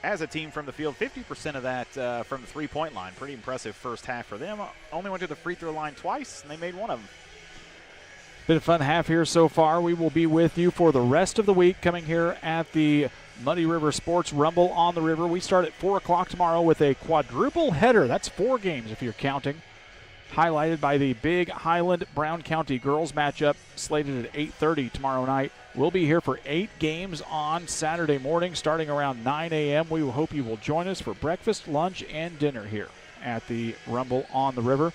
As a team from the field, 50% of that from the three-point line. Pretty impressive first half for them. Only went to the free throw line twice, and they made one of them. Been a fun half here so far. We will be with you for the rest of the week coming here at the Muddy River Sports Rumble on the River. We start at 4 o'clock tomorrow with a quadruple header. That's 4 games if you're counting. Highlighted by the big Highland-Brown County girls matchup slated at 8:30 tomorrow night. We'll be here for 8 games on Saturday morning starting around 9 a.m. We will hope you will join us for breakfast, lunch, and dinner here at the Rumble on the River.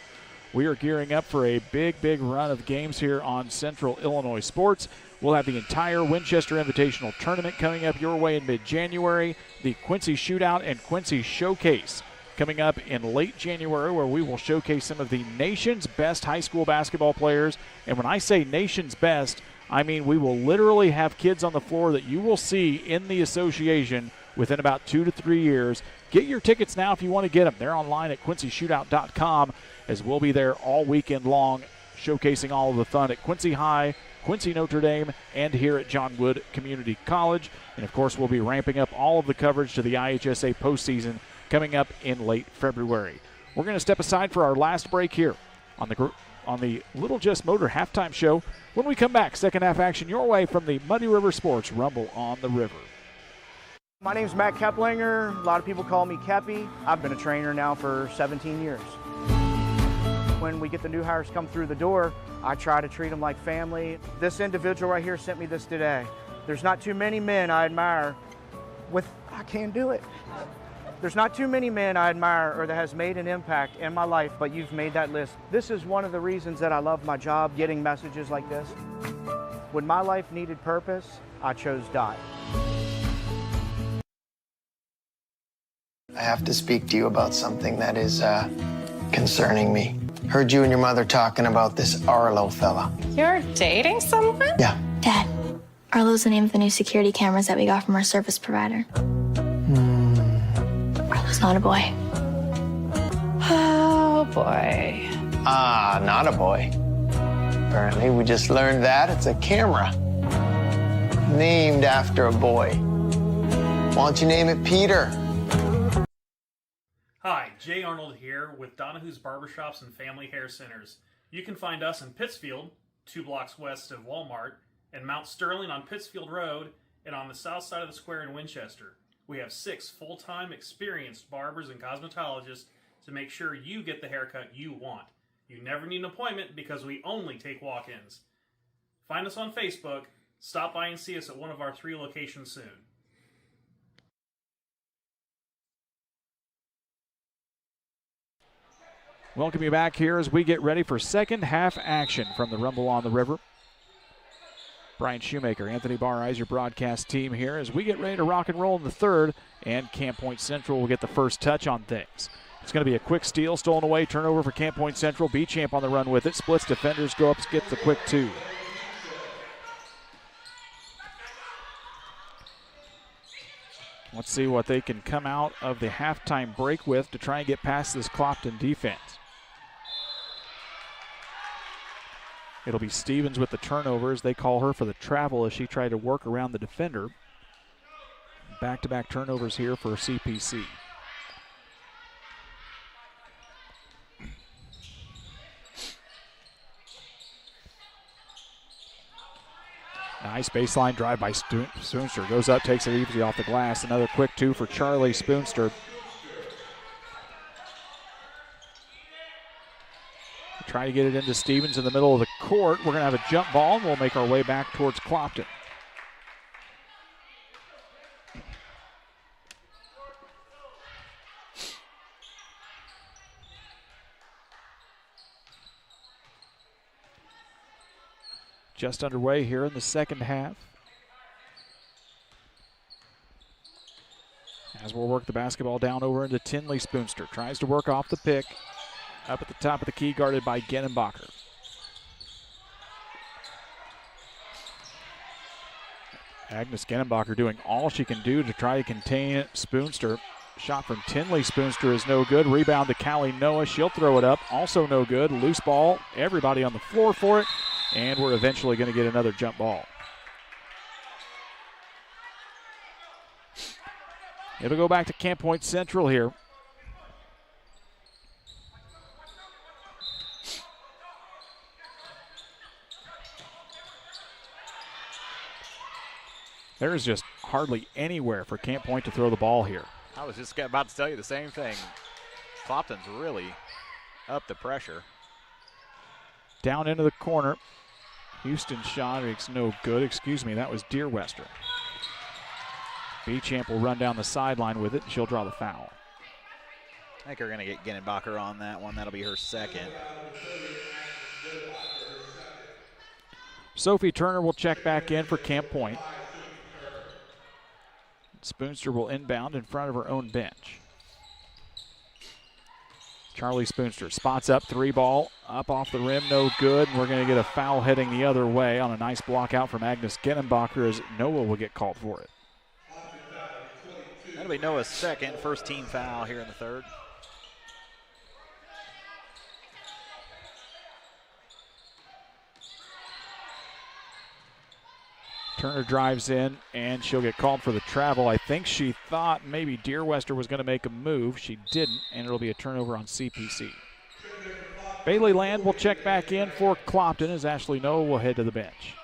We are gearing up for a big run of games here on Central Illinois Sports. We'll have the entire Winchester Invitational Tournament coming up your way in mid-January, the Quincy Shootout and Quincy Showcase coming up in late January, where we will showcase some of the nation's best high school basketball players. And when I say nation's best, I mean we will literally have kids on the floor that you will see in the association within about 2 to 3 years. Get your tickets now if you want to get them. They're online at quincyshootout.com, as we'll be there all weekend long showcasing all of the fun at Quincy High, Quincy Notre Dame, and here at John Wood Community College. And, of course, we'll be ramping up all of the coverage to the IHSA postseason coming up in late February. We're going to step aside for our last break here on the Little Jess Motor Halftime Show. When we come back, second half action your way from the Muddy River Sports Rumble on the River. My name's Matt Keplinger. A lot of people call me Kepi. I've been a trainer now for 17 years. When we get the new hires come through the door, I try to treat them like family. This individual right here sent me this today. There's not too many men I admire I can't do it. There's not too many men I admire or that has made an impact in my life, but you've made that list. This is one of the reasons that I love my job, getting messages like this. When my life needed purpose, I chose Dot. I have to speak to you about something that is concerning me. Heard you and your mother talking about this Arlo fella. You're dating someone? Yeah. Dad, Arlo's the name of the new security cameras that we got from our service provider. Arlo's not a boy. Oh, boy. Ah, not a boy. Apparently, we just learned that it's a camera named after a boy. Why don't you name it Peter? Hi, Jay Arnold here with Donahue's Barbershops and Family Hair Centers. You can find us in Pittsfield, 2 blocks west of Walmart, and Mount Sterling on Pittsfield Road, and on the south side of the square in Winchester. We have 6 full-time experienced barbers and cosmetologists to make sure you get the haircut you want. You never need an appointment because we only take walk-ins. Find us on Facebook. Stop by and see us at one of our 3 locations soon. Welcome you back here as we get ready for second half action from the Rumble on the River. Brian Shoemaker, Anthony Barr, your broadcast team here as we get ready to rock and roll in the third, and Camp Point Central will get the first touch on things. It's going to be a quick steal, stolen away, turnover for Camp Point Central. B-Champ on the run with it, splits defenders, go up, gets the quick two. Let's see what they can come out of the halftime break with to try and get past this Clopton defense. It'll be Stevens with the turnovers. They call her for the travel as she tried to work around the defender. Back-to-back turnovers here for CPC. Nice baseline drive by Spoonster. Goes up, takes it easy off the glass. Another quick two for Charlie Spoonster. Try to get it into Stevens in the middle of the court. We're going to have a jump ball, and we'll make our way back towards Clopton. Just underway here in the second half. As we'll work the basketball down over into Tinley Spoonster. Tries to work off the pick. Up at the top of the key, guarded by Genenbacher. Agnes Genenbacher doing all she can do to try to contain Spoonster. Shot from Tinley Spoonster is no good. Rebound to Callie Noah. She'll throw it up. Also no good. Loose ball. Everybody on the floor for it. And we're eventually going to get another jump ball. It'll go back to Camp Point Central here. There is just hardly anywhere for Camp Point to throw the ball here. I was just about to tell you the same thing. Clopton's really up the pressure. Down into the corner. Houston shot is no good. Excuse me, that was Deerwester. B-Champ will run down the sideline with it, and she'll draw the foul. I think we're going to get Genenbacher on that one. That'll be her second. Sophie Turner will check back in for Camp Point. Spoonster will inbound in front of her own bench. Charlie Spoonster spots up, three ball, up off the rim, no good. And we're going to get a foul heading the other way on a nice block out from Agnes Genenbacher as Noah will get called for it. That'll be Noah's second, first team foul here in the third. Turner drives in, and she'll get called for the travel. I think she thought maybe Deerwester was going to make a move. She didn't, and it'll be a turnover on CPC. Bailey Land will check back in for Clopton as Ashley Noah will head to the bench.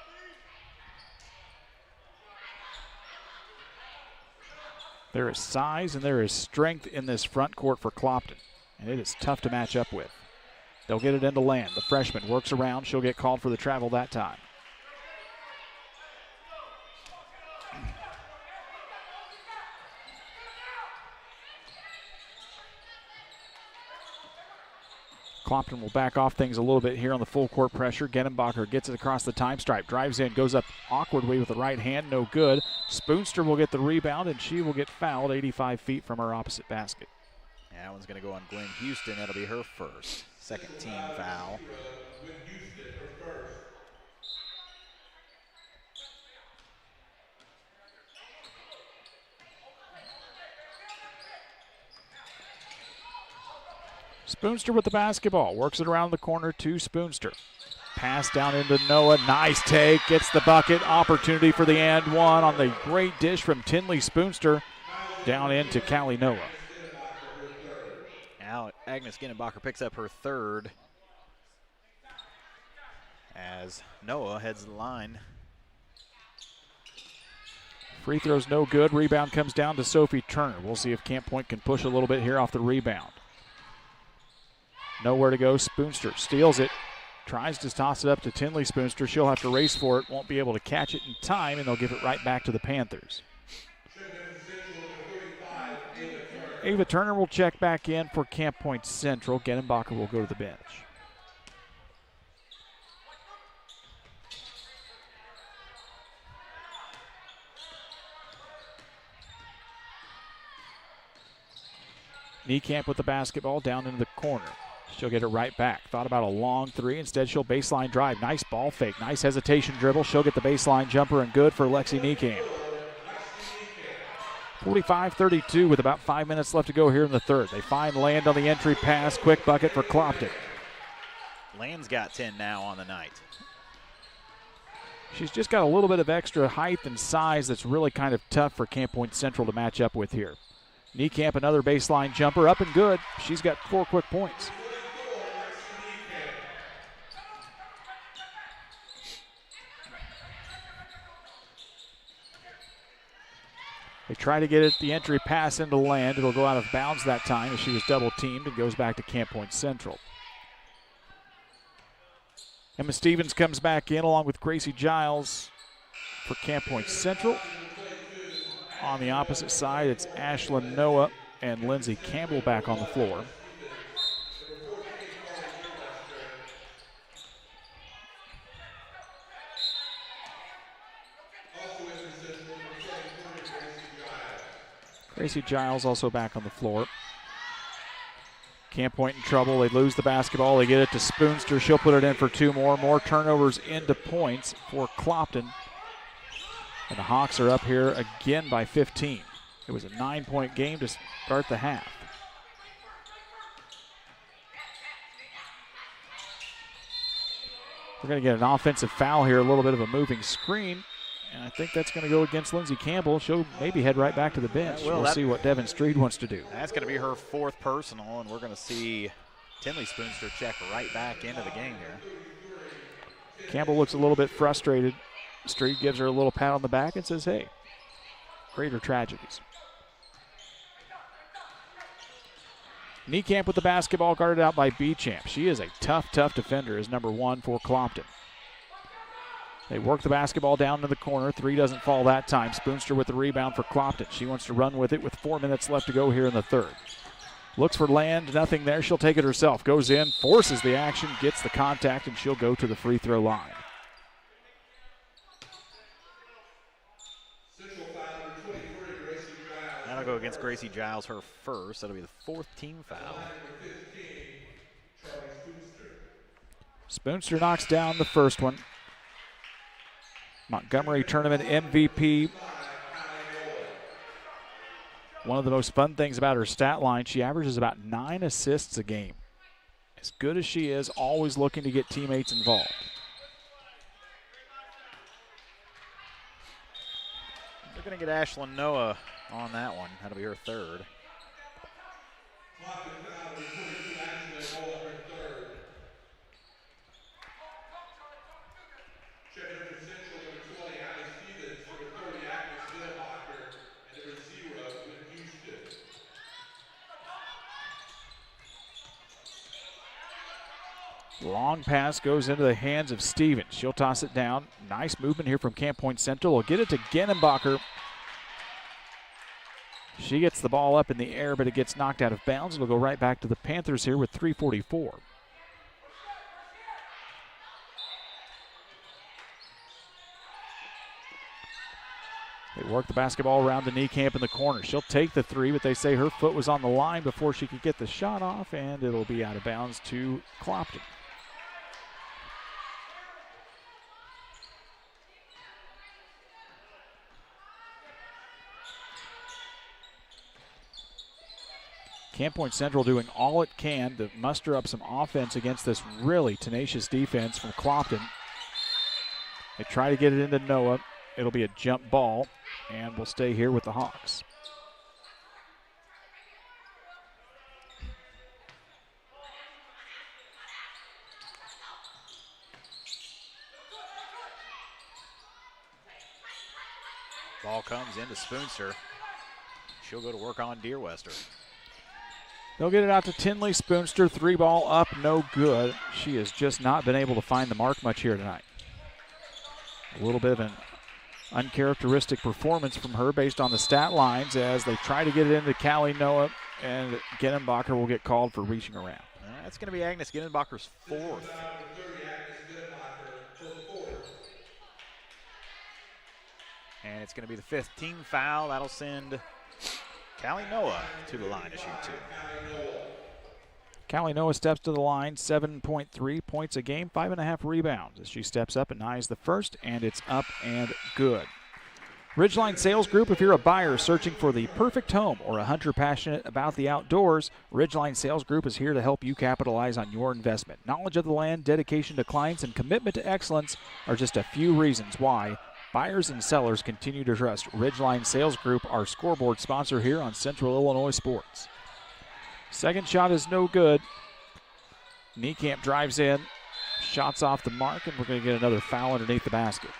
There is size and there is strength in this front court for Clopton, and it is tough to match up with. They'll get it into Land. The freshman works around. She'll get called for the travel that time. Clopton will back off things a little bit here on the full court pressure. Genenbacher gets it across the time stripe, drives in, goes up awkwardly with the right hand, no good. Spoonster will get the rebound, and she will get fouled 85 feet from her opposite basket. Yeah, that one's going to go on Gwen Houston. That'll be her first. Second team foul. Spoonster with the basketball, works it around the corner to Spoonster. Pass down into Noah, nice take, gets the bucket, opportunity for the and one on the great dish from Tinley Spoonster, down into Callie Noah. Now Agnes Genenbacher picks up her third as Noah heads to the line. Free throw's no good, rebound comes down to Sophie Turner. We'll see if Camp Point can push a little bit here off the rebound. Nowhere to go. Spoonster steals it. Tries to toss it up to Tinley Spoonster. She'll have to race for it. Won't be able to catch it in time, and they'll give it right back to the Panthers. Ava Turner will check back in for Camp Point Central. Genenbacher will go to the bench. Niekamp with the basketball down into the corner. She'll get it right back. Thought about a long three. Instead, she'll baseline drive. Nice ball fake. Nice hesitation dribble. She'll get the baseline jumper and good for Lexi Niekamp. 45-32 with about 5 minutes left to go here in the third. They find Land on the entry pass. Quick bucket for Clopton. Land's got 10 now on the night. She's just got a little bit of extra height and size that's really kind of tough for Camp Point Central to match up with here. Niekamp, another baseline jumper, up and good. She's got 4 quick points. They try to get it the entry pass into Land. It'll go out of bounds that time as she was double teamed and goes back to Camp Point Central. Emma Stevens comes back in along with Gracie Giles for Camp Point Central. On the opposite side, it's Ashlyn Noah and Lindsay Campbell back on the floor. Gracie Giles also back on the floor. Camp Point in trouble. They lose the basketball. They get it to Spoonster. She'll put it in for 2 more. More turnovers into points for Clopton. And the Hawks are up here again by 15. It was a 9-point game to start the half. We're going to get an offensive foul here, a little bit of a moving screen. And I think that's going to go against Lindsay Campbell. She'll maybe head right back to the bench. We'll see what Devin Street wants to do. That's going to be her 4th personal, and we're going to see Tinley Spoonster check right back into the game here. Campbell looks a little bit frustrated. Street gives her a little pat on the back and says, hey, greater tragedies. Niekamp with the basketball, guarded out by Beauchamp. She is a tough defender, is number 1 for Clopton. They work the basketball down to the corner. 3 doesn't fall that time. Spoonster with the rebound for Clopton. She wants to run with it with 4 minutes left to go here in the third. Looks for Land, nothing there. She'll take it herself. Goes in, forces the action, gets the contact, and she'll go to the free throw line. That'll go against Gracie Giles, her first. That'll be the 4th team foul. Spoonster knocks down the first one. Montgomery Tournament MVP. One of the most fun things about her stat line, she averages about 9 assists a game. As good as she is, always looking to get teammates involved. They're going to get Ashlyn Noah on that one. That'll be her 3rd. Long pass goes into the hands of Stevens. She'll toss it down. Nice movement here from Camp Point Central. Will get it to Genenbacher. She gets the ball up in the air, but it gets knocked out of bounds. It'll go right back to the Panthers here with 3:44. They work the basketball around to Niekamp in the corner. She'll take the 3, but they say her foot was on the line before she could get the shot off, and it'll be out of bounds to Clopton. Camp Point Central doing all it can to muster up some offense against this really tenacious defense from Clopton. They try to get it into Noah. It'll be a jump ball, and we'll stay here with the Hawks. Ball comes into Spoonster. She'll go to work on Deerwester. They'll get it out to Tinley Spoonster. 3 ball up, no good. She has just not been able to find the mark much here tonight. A little bit of an uncharacteristic performance from her based on the stat lines as they try to get it into Callie Noah. and Genenbacher will get called for reaching around. That's going to be Agnes Genenbacher's fourth. And it's going to be the fifth team foul. That'll send Callie Noah to the line to shoot two. Callie Noah steps to the line, 7.3 points a game, 5.5 rebounds as she steps up and eyes the first, and it's up and good. Ridgeline Sales Group, if you're a buyer searching for the perfect home or a hunter passionate about the outdoors, Ridgeline Sales Group is here to help you capitalize on your investment. Knowledge of the land, dedication to clients, and commitment to excellence are just a few reasons why buyers and sellers continue to trust Ridgeline Sales Group, our scoreboard sponsor here on Central Illinois Sports. Second shot is no good. Niekamp drives in, shots off the mark, and we're going to get another foul underneath the basket.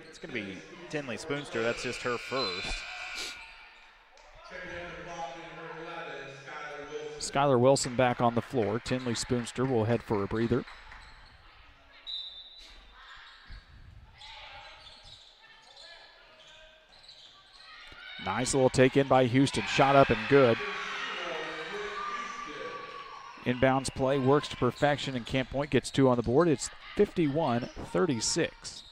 It's going to be Tinley Spoonster. That's just her first. Skylar Wilson back on the floor. Tinley Spoonster will head for a breather. Nice little take in by Houston. Shot up and good. Inbounds play works to perfection, and Camp Point gets two on the board. It's 51-36.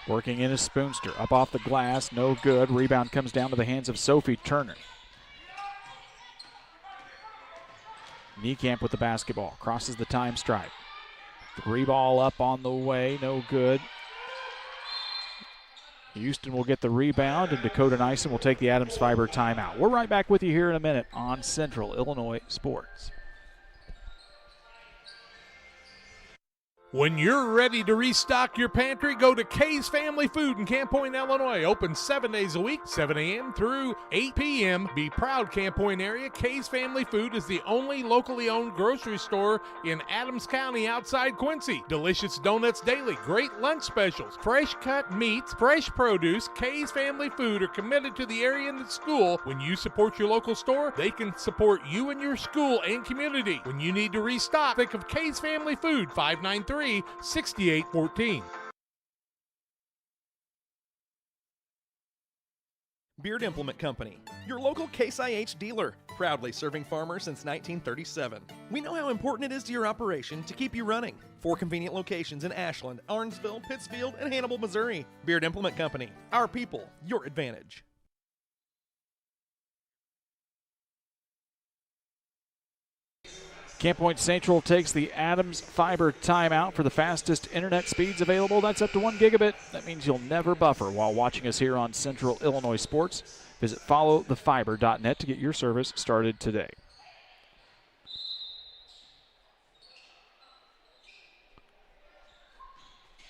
Working in is Spoonster. Up off the glass, no good. Rebound comes down to the hands of Sophie Turner. Niekamp with the basketball. Crosses the time stripe. Three ball up on the way, no good. Houston will get the rebound, and Dakota Nyson will take the Adams Fiber timeout. We're right back with you here in a minute on Central Illinois Sports. When you're ready to restock your pantry, go to Kay's Family Food in Camp Point, Illinois. Open 7 days a week, 7 a.m. through 8 p.m. Be proud, Camp Point area. Kay's Family Food is the only locally owned grocery store in Adams County outside Quincy. Delicious donuts daily, great lunch specials, fresh cut meats, fresh produce. Kay's Family Food are committed to the area and the school. When you support your local store, they can support you and your school and community. When you need to restock, think of Kay's Family Food, 593-6814. Beard Implement Company, your local Case IH dealer, proudly serving farmers since 1937. We know how important it is to your operation to keep you running. 4 convenient locations in Ashland, Arnsville, Pittsfield, and Hannibal, Missouri. Beard Implement Company, our people, your advantage. Camp Point Central takes the Adams Fiber timeout for the fastest internet speeds available. That's up to 1 gigabit. That means you'll never buffer while watching us here on Central Illinois Sports. Visit followthefiber.net to get your service started today.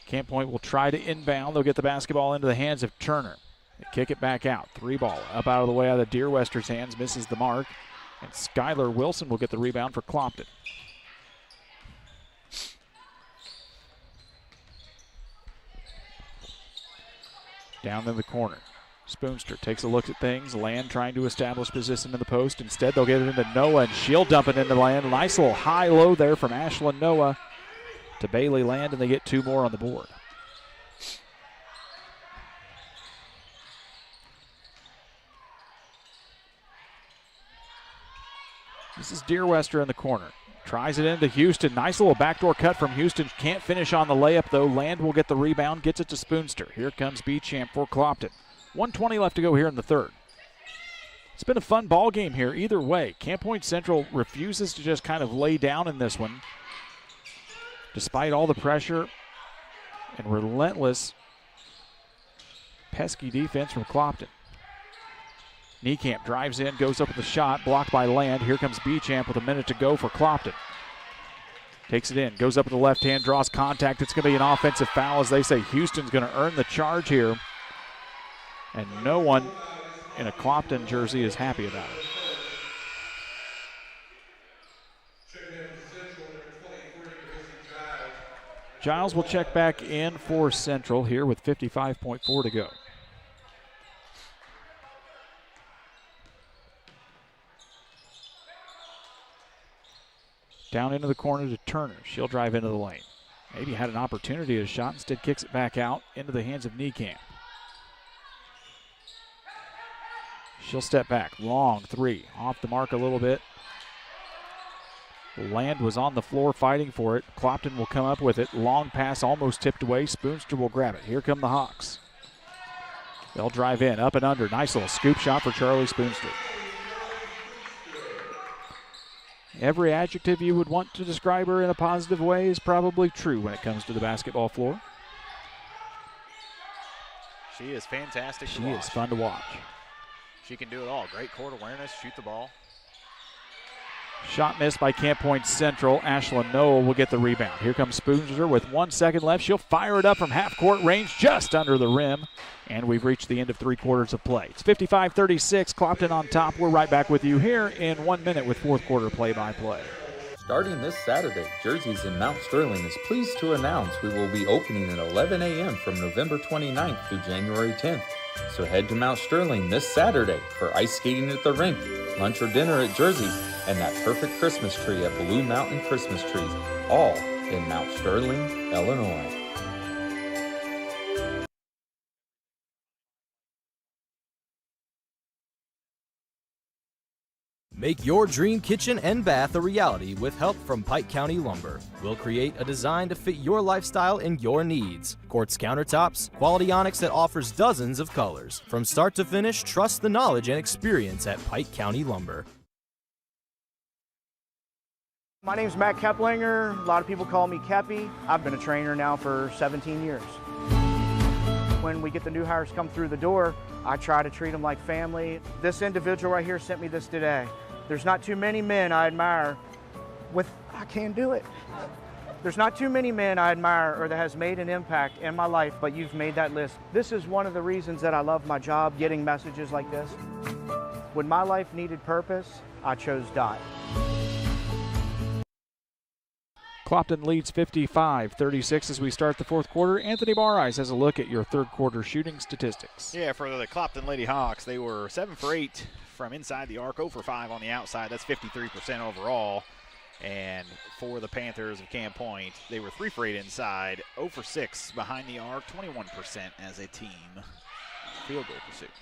Camp Point will try to inbound. They'll get the basketball into the hands of Turner. They kick it back out. 3-ball up out of the way out of Deer Wester's hands. Misses the mark. And Skylar Wilson will get the rebound for Clopton. Down in the corner. Spoonster takes a look at things. Land trying to establish position in the post. Instead, they'll get it into Noah, and she'll dump it into Land. Nice little high-low there from Ashlyn Noah to Bailey Land, and they get 2 more on the board. This is Deer Wester in the corner. Tries it into Houston. Nice little backdoor cut from Houston. Can't finish on the layup, though. Land will get the rebound. Gets it to Spoonster. Here comes Beauchamp for Clopton. 1:20 left to go here in the third. It's been a fun ball game here either way. Camp Point Central refuses to just kind of lay down in this one, despite all the pressure and relentless pesky defense from Clopton. Niekamp drives in, goes up with the shot, blocked by Land. Here comes Beauchamp with a minute to go for Clopton. Takes it in, goes up with the left hand, draws contact. It's going to be an offensive foul. As they say, Houston's going to earn the charge here. And no one in a Clopton jersey is happy about it. Giles will check back in for Central here with 55.4 to go. Down into the corner to Turner. She'll drive into the lane. Maybe had an opportunity to shot, instead kicks it back out into the hands of Niekamp. She'll step back. Long three. Off the mark a little bit. Land was on the floor fighting for it. Clopton will come up with it. Long pass almost tipped away. Spoonster will grab it. Here come the Hawks. They'll drive in, up and under. Nice little scoop shot for Charlie Spoonster. Every adjective you would want to describe her in a positive way is probably true when it comes to the basketball floor. She is fantastic to She watch. is fun to watch. She can do it all. Great court awareness, shoot the ball. Shot missed by Camp Point Central. Ashlyn Noel will get the rebound. Here comes Spoonster with 1 second left. She'll fire it up from half-court range just under the rim. And we've reached the end of 3 quarters of play. It's 55-36. Clopton on top. We're right back with you here in 1 minute with fourth quarter play-by-play. Starting this Saturday, Jersey's in Mount Sterling is pleased to announce we will be opening at 11 a.m. from November 29th through January 10th. So head to Mount Sterling this Saturday for ice skating at the rink, lunch or dinner at Jersey's, and that perfect Christmas tree at Blue Mountain Christmas Trees, all in Mount Sterling, Illinois. Make your dream kitchen and bath a reality with help from Pike County Lumber. We'll create a design to fit your lifestyle and your needs. Quartz countertops, quality onyx that offers dozens of colors. From start to finish, trust the knowledge and experience at Pike County Lumber. My name's Matt Keplinger. A lot of people call me Keppy. I've been a trainer now for 17 years. When we get the new hires come through the door, I try to treat them like family. This individual right here sent me this today. There's not too many men I admire I can't do it. There's not too many men I admire or that has made an impact in my life, but you've made that list. This is one of the reasons that I love my job, getting messages like this. When my life needed purpose, I chose Dot. Clopton leads 55-36 as we start the fourth quarter. Anthony Barrise has a look at your third quarter shooting statistics. Yeah, for the Clopton Lady Hawks, they were 7 for 8 from inside the arc, 0 for 5 on the outside. That's 53% overall. And for the Panthers of Camp Point, they were 3 for 8 inside, 0 for 6 behind the arc, 21% as a team. Field goal percentage.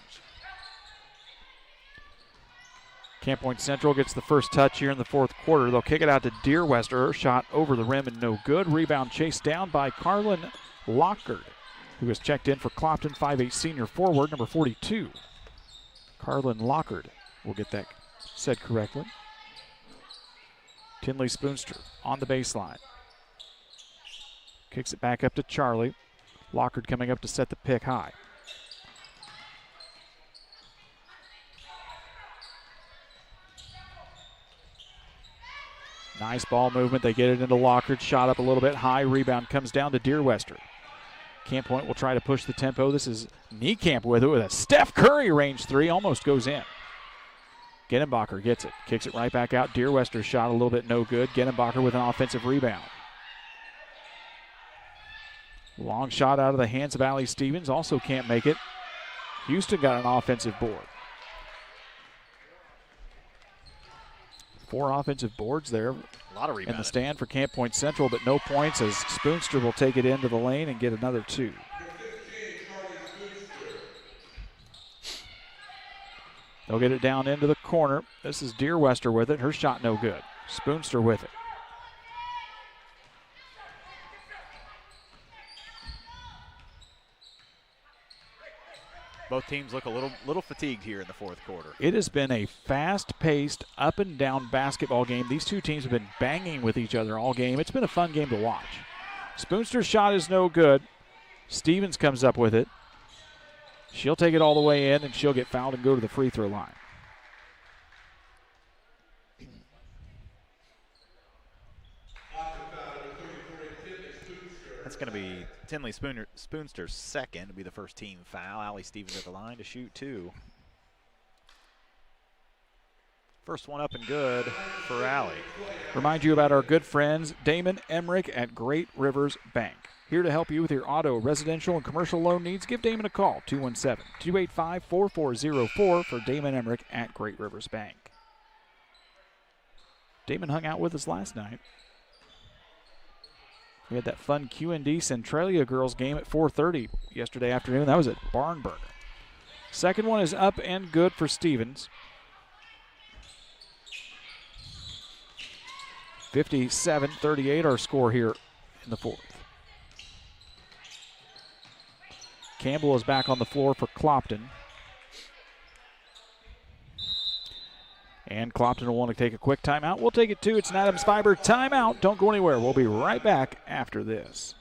Camp Point Central gets the first touch here in the fourth quarter. They'll kick it out to Deerwester. Her shot over the rim and no good. Rebound chased down by Carlin Lockard, who was checked in for Clopton, 5'8" senior forward, number 42. Carlin Lockard will get that said correctly. Tinley Spoonster on the baseline. Kicks it back up to Charlie. Lockard coming up to set the pick high. Nice ball movement. They get it into Lockard. Shot up a little bit high. Rebound comes down to Deerwester. Camp Point will try to push the tempo. This is Niekamp with it with a Steph Curry range three. Almost goes in. Genenbacher gets it. Kicks it right back out. Deerwester's shot a little bit no good. Genenbacher with an offensive rebound. Long shot out of the hands of Allie Stevens. Also can't make it. Houston got an offensive board. 4 offensive boards there. A lot of in the stand for Camp Point Central, but no points as Spoonster will take it into the lane and get another 2. They'll get it down into the corner. This is Deerwester with it. Her shot no good. Spoonster with it. Both teams look a little fatigued here in the fourth quarter. It has been a fast-paced, up-and-down basketball game. These two teams have been banging with each other all game. It's been a fun game to watch. Spoonster's shot is no good. Stevens comes up with it. She'll take it all the way in, and she'll get fouled and go to the free throw line. That's going to be Tinley Spoonster's second. It'll be the first team foul. Allie Stevens at the line to shoot 2. First one up and good for Allie. Remind you about our good friends Damon Emmerich at Great Rivers Bank. Here to help you with your auto, residential, and commercial loan needs. Give Damon a call, 217-285-4404 for Damon Emmerich at Great Rivers Bank. Damon hung out with us last night. We had that fun QND Centralia girls game at 4:30 yesterday afternoon. That was at Barnburner. Second one is up and good for Stevens. 57-38 our score here in the fourth. Campbell is back on the floor for Clopton. And Clopton will want to take a quick timeout. We'll take it too. It's an Adams Fiber timeout. Don't go anywhere. We'll be right back after this.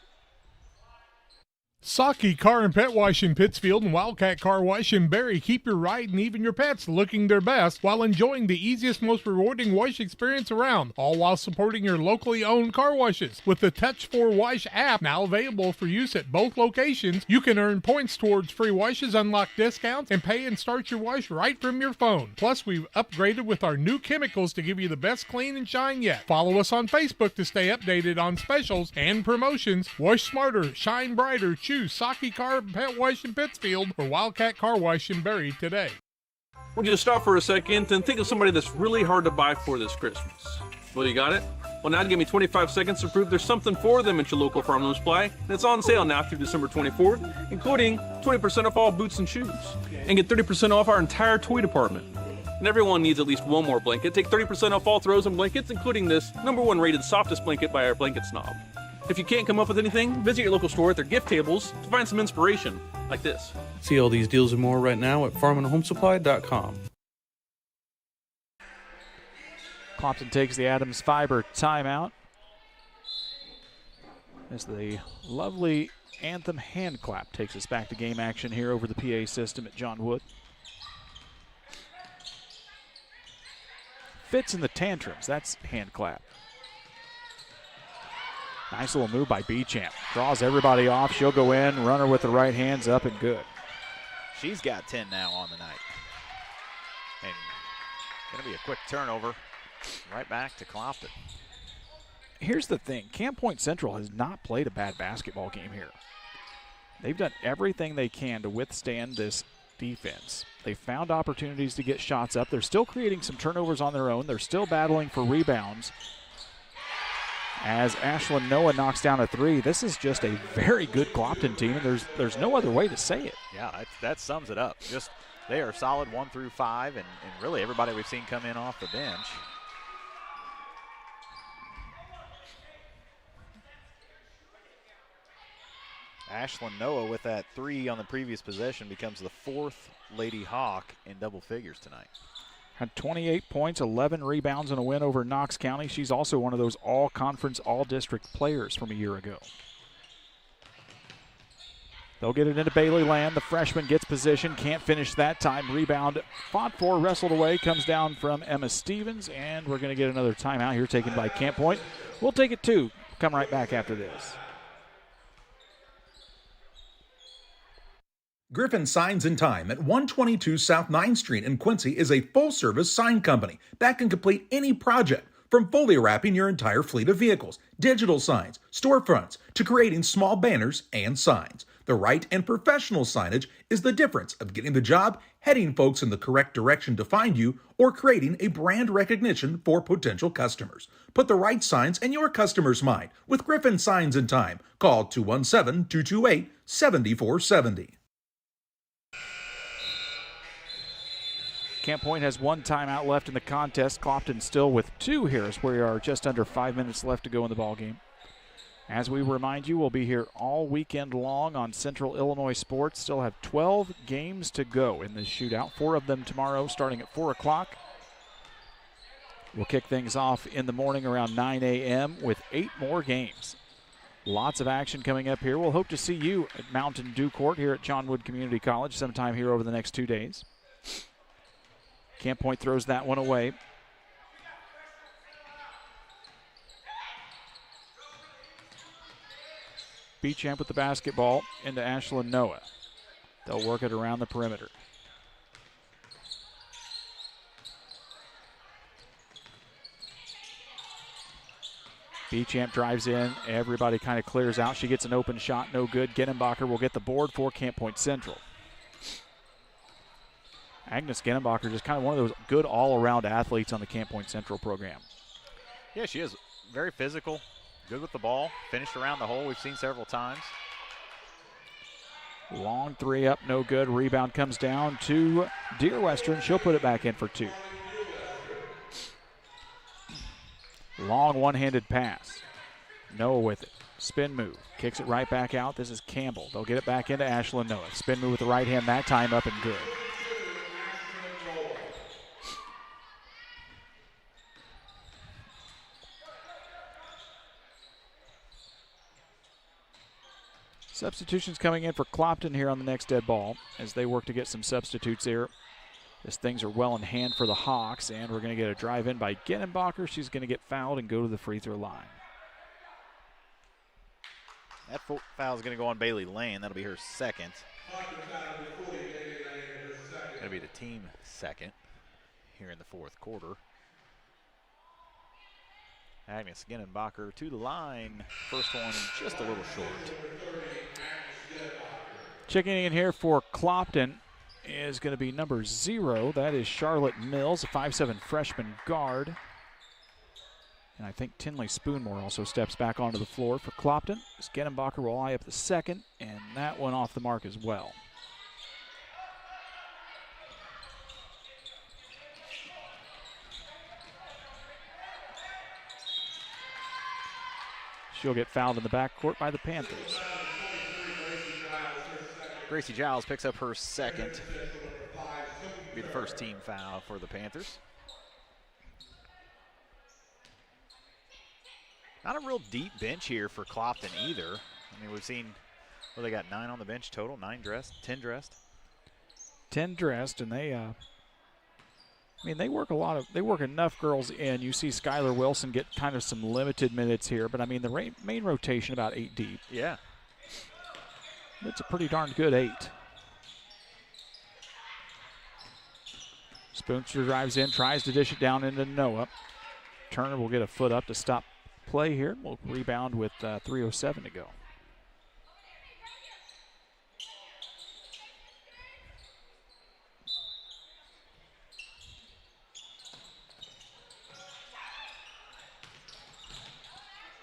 Saki Car and Pet Wash in Pittsfield and Wildcat Car Wash in Barry keep your ride and even your pets looking their best while enjoying the easiest, most rewarding wash experience around, all while supporting your locally owned car washes. With the Touch4Wash app now available for use at both locations, you can earn points towards free washes, unlock discounts, and pay and start your wash right from your phone. Plus, we've upgraded with our new chemicals to give you the best clean and shine yet. Follow us on Facebook to stay updated on specials and promotions. Wash smarter, shine brighter, choose Saki Car and Pet Wash in Pittsfield or Wildcat Car Wash in Barry today. Would you stop for a second and think of somebody that's really hard to buy for this Christmas? Well, you got it? Well, now give me 25 seconds to prove there's something for them at your local farm supply, and it's on sale now through December 24th, including 20% off all boots and shoes. And get 30% off our entire toy department. And everyone needs at least one more blanket. Take 30% off all throws and blankets, including this #1 rated softest blanket by our blanket snob. If you can't come up with anything, visit your local store at their gift tables to find some inspiration, like this. See all these deals and more right now at farmandhomesupply.com. Clopton takes the Adams Fiber timeout as the lovely anthem hand clap takes us back to game action here over the PA system at John Wood. Fits in the tantrums, that's hand clap. Nice little move by Beauchamp. Draws everybody off. She'll go in. Runner with the right hands up and good. She's got 10 now on the night. And going to be a quick turnover right back to Clopton. Here's the thing. Camp Point Central has not played a bad basketball game here. They've done everything they can to withstand this defense. They found opportunities to get shots up. They're still creating some turnovers on their own. They're still battling for rebounds. As Ashlyn Noah knocks down a three, this is just a very good Clopton team, and there's no other way to say it. Yeah, that sums it up. Just they are solid 1 through 5, and really everybody we've seen come in off the bench. Ashlyn Noah with that three on the previous possession becomes the 4th Lady Hawk in double figures tonight. Had 28 points, 11 rebounds, and a win over Knox County. She's also one of those all-conference, all-district players from a year ago. They'll get it into Bailey Land. The freshman gets position, can't finish that time. Rebound fought for, wrestled away, comes down from Emma Stevens, and we're going to get another timeout here taken by Camp Point. We'll take it too. Come right back after this. Griffin Signs and Time at 122 South 9th Street in Quincy is a full-service sign company that can complete any project, from fully wrapping your entire fleet of vehicles, digital signs, storefronts, to creating small banners and signs. The right and professional signage is the difference of getting the job, heading folks in the correct direction to find you, or creating a brand recognition for potential customers. Put the right signs in your customer's mind with Griffin Signs and Time. Call 217-228-7470. Camp Point has one timeout left in the contest. Clopton still with 2 here as we are just under 5 minutes left to go in the ballgame. As we remind you, we'll be here all weekend long on Central Illinois Sports. Still have 12 games to go in this shootout. 4 of them tomorrow starting at 4 o'clock. We'll kick things off in the morning around 9 a.m. with 8 more games. Lots of action coming up here. We'll hope to see you at Mountain Dew Court here at John Wood Community College sometime here over the next 2 days. Camp Point throws that one away. Beauchamp with the basketball into Ashlyn Noah. They'll work it around the perimeter. Beauchamp drives in. Everybody kind of clears out. She gets an open shot. No good. Genenbacher will get the board for Camp Point Central. Agnes Genenbacher just kind of one of those good all-around athletes on the Camp Point Central program. Yeah, she is very physical, good with the ball, finished around the hole. We've seen several times. Long three up, no good. Rebound comes down to Deer Western. She'll put it back in for 2. Long one-handed pass. Noah with it. Spin move. Kicks it right back out. This is Campbell. They'll get it back into Ashlyn Noah. Spin move with the right hand, that time up and good. Substitutions coming in for Clopton here on the next dead ball as they work to get some substitutes here. As things are well in hand for the Hawks, and we're going to get a drive in by Genenbacher. She's going to get fouled and go to the free throw line. That foul is going to go on Bailey Lane. That'll be her second. Going to be the team second here in the fourth quarter. Agnes Genenbacher to the line. First one just a little short. Checking in here for Clopton is going to be number 0. That is Charlotte Mills, a 5'7" freshman guard. And I think Tinley Spoonmore also steps back onto the floor for Clopton. Genenbacher will eye up the second, and that one off the mark as well. She'll get fouled in the backcourt by the Panthers. Gracie Giles picks up her second. Be the first team foul for the Panthers. Not a real deep bench here for Clopton either. I mean, we've seen, well, they got 9 on the bench total, 10 dressed. 10 dressed, and they, they work enough girls in. You see Skylar Wilson get kind of some limited minutes here, but I mean, the main rotation about 8 deep. Yeah. It's a pretty darn good 8. Spoonster drives in, tries to dish it down into Noah. Turner will get a foot up to stop play here. We'll rebound with 3:07 to go.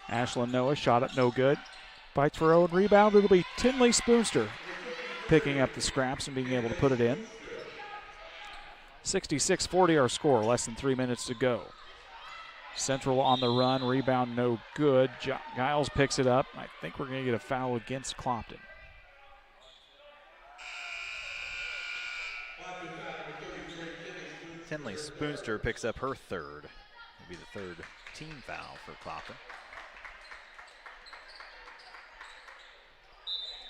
Ashlyn Noah, shot up, no good. Fights for own rebound. It'll be Tinley Spoonster picking up the scraps and being able to put it in. 66-40 our score, less than 3 minutes to go. Central on the run, rebound no good. Giles picks it up. I think we're going to get a foul against Clopton. Tinley Spoonster picks up her third. It'll be the third team foul for Clopton.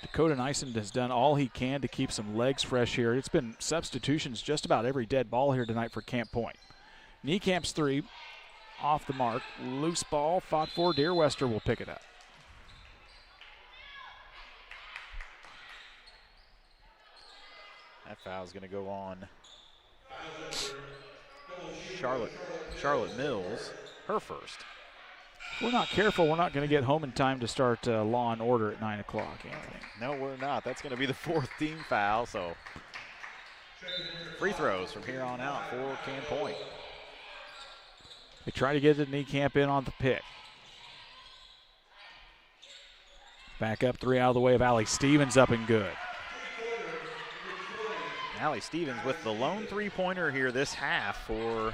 Dakota Nyson has done all he can to keep some legs fresh here. It's been substitutions just about every dead ball here tonight for Camp Point. Niecamp's 3 off the mark. Loose ball fought for. Deer Wester will pick it up. That foul is going to go on Charlotte Mills, her first. If we're not careful, we're not going to get home in time to start Law and Order at 9 o'clock, Anthony. No, we're not. That's going to be the 4th team foul, so free throws from here on out for Camp Point. They try to get the Niekamp in on the pick. Back up 3 out of the way of Allie Stevens, up and good. Allie Stevens with the lone 3-pointer here this half for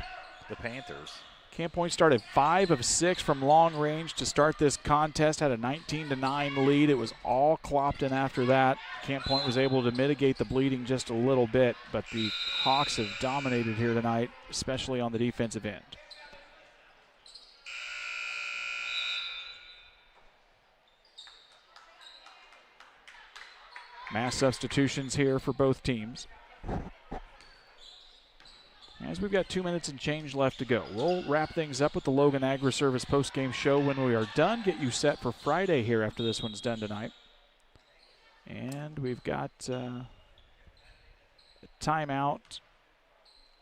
the Panthers. Camp Point started 5 of 6 from long range to start this contest, had a 19-9 lead. It was all Clopton after that. Camp Point was able to mitigate the bleeding just a little bit, but the Hawks have dominated here tonight, especially on the defensive end. Mass substitutions here for both teams. As we've got 2 minutes and change left to go. We'll wrap things up with the Logan Agri-Service postgame show when we are done. Get you set for Friday here after this one's done tonight. And we've got a timeout.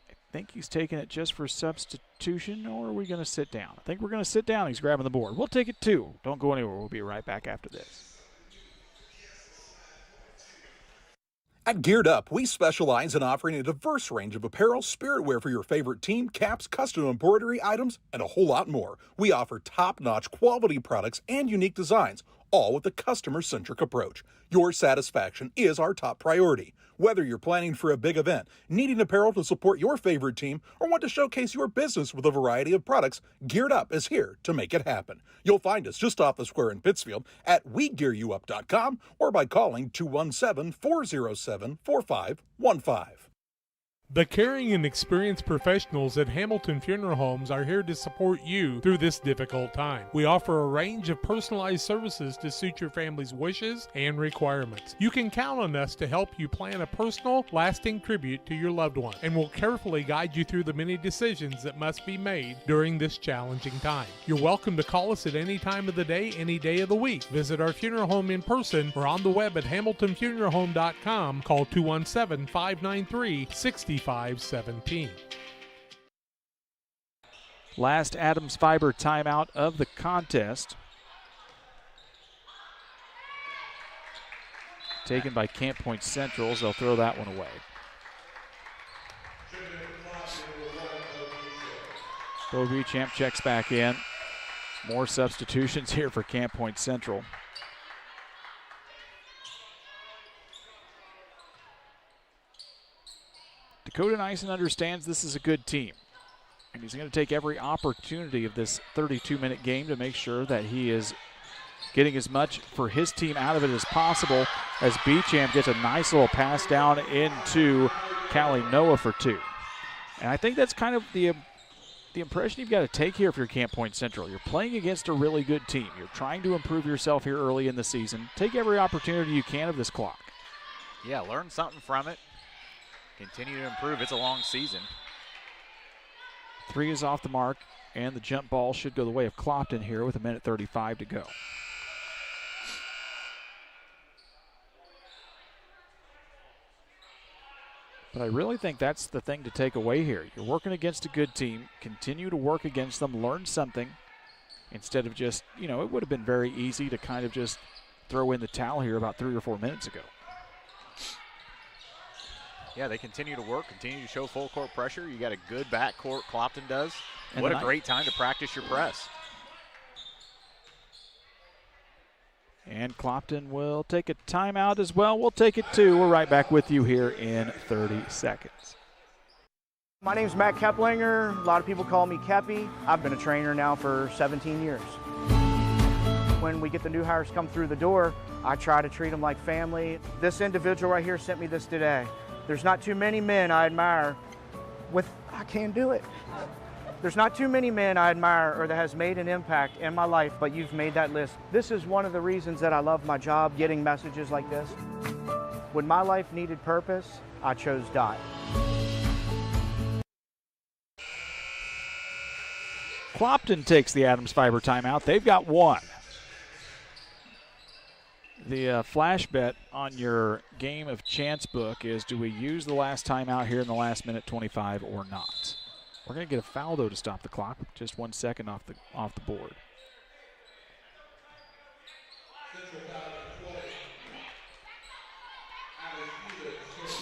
I think he's taking it just for substitution, or are we going to sit down? I think we're going to sit down. He's grabbing the board. We'll take it 2. Don't go anywhere. We'll be right back after this. At Geared Up, we specialize in offering a diverse range of apparel, spirit wear for your favorite team, caps, custom embroidery items, and a whole lot more. We offer top-notch quality products and unique designs, all with a customer-centric approach. Your satisfaction is our top priority. Whether you're planning for a big event, needing apparel to support your favorite team, or want to showcase your business with a variety of products, Geared Up is here to make it happen. You'll find us just off the square in Pittsfield at WeGearYouUp.com or by calling 217-407-4515. The caring and experienced professionals at Hamilton Funeral Homes are here to support you through this difficult time. We offer a range of personalized services to suit your family's wishes and requirements. You can count on us to help you plan a personal, lasting tribute to your loved one, and we'll carefully guide you through the many decisions that must be made during this challenging time. You're welcome to call us at any time of the day, any day of the week. Visit our funeral home in person or on the web at hamiltonfuneralhome.com. Call 217-593-6517. Last Adams Fiber timeout of the contest. Taken by Camp Point Central, so they'll throw that one away. Bo Beauchamp checks back in. More substitutions here for Camp Point Central. Dakota Nyson understands this is a good team, and he's going to take every opportunity of this 32-minute game to make sure that he is getting as much for his team out of it as possible, as Beauchamp gets a nice little pass down into Callie Noah for 2. And I think that's kind of the impression you've got to take here if you're Camp Point Central. You're playing against a really good team. You're trying to improve yourself here early in the season. Take every opportunity you can of this clock. Yeah, learn something from it. Continue to improve. It's a long season. 3 is off the mark, and the jump ball should go the way of Clopton here with 1:35 to go. But I really think that's the thing to take away here. You're working against a good team. Continue to work against them. Learn something instead of just, it would have been very easy to kind of just throw in the towel here about 3 or 4 minutes ago. Yeah, they continue to work, continue to show full court pressure. You got a good backcourt, Clopton does. And what a great time to practice your press. And Clopton will take a timeout as well. We'll take it 2. We're right back with you here in 30 seconds. My name's Matt Keplinger. A lot of people call me Kepi. I've been a trainer now for 17 years. When we get the new hires come through the door, I try to treat them like family. This individual right here sent me this today. There's not too many men I admire I can't do it. There's not too many men I admire or that has made an impact in my life, but you've made that list. This is one of the reasons that I love my job, getting messages like this. When my life needed purpose, I chose Dot. Clopton takes the Adams Fiber timeout. They've got 1. The flash bet on your game of chance book is, do we use the last timeout here in the last minute 25 or not? We're going to get a foul, though, to stop the clock. Just 1 second off the board.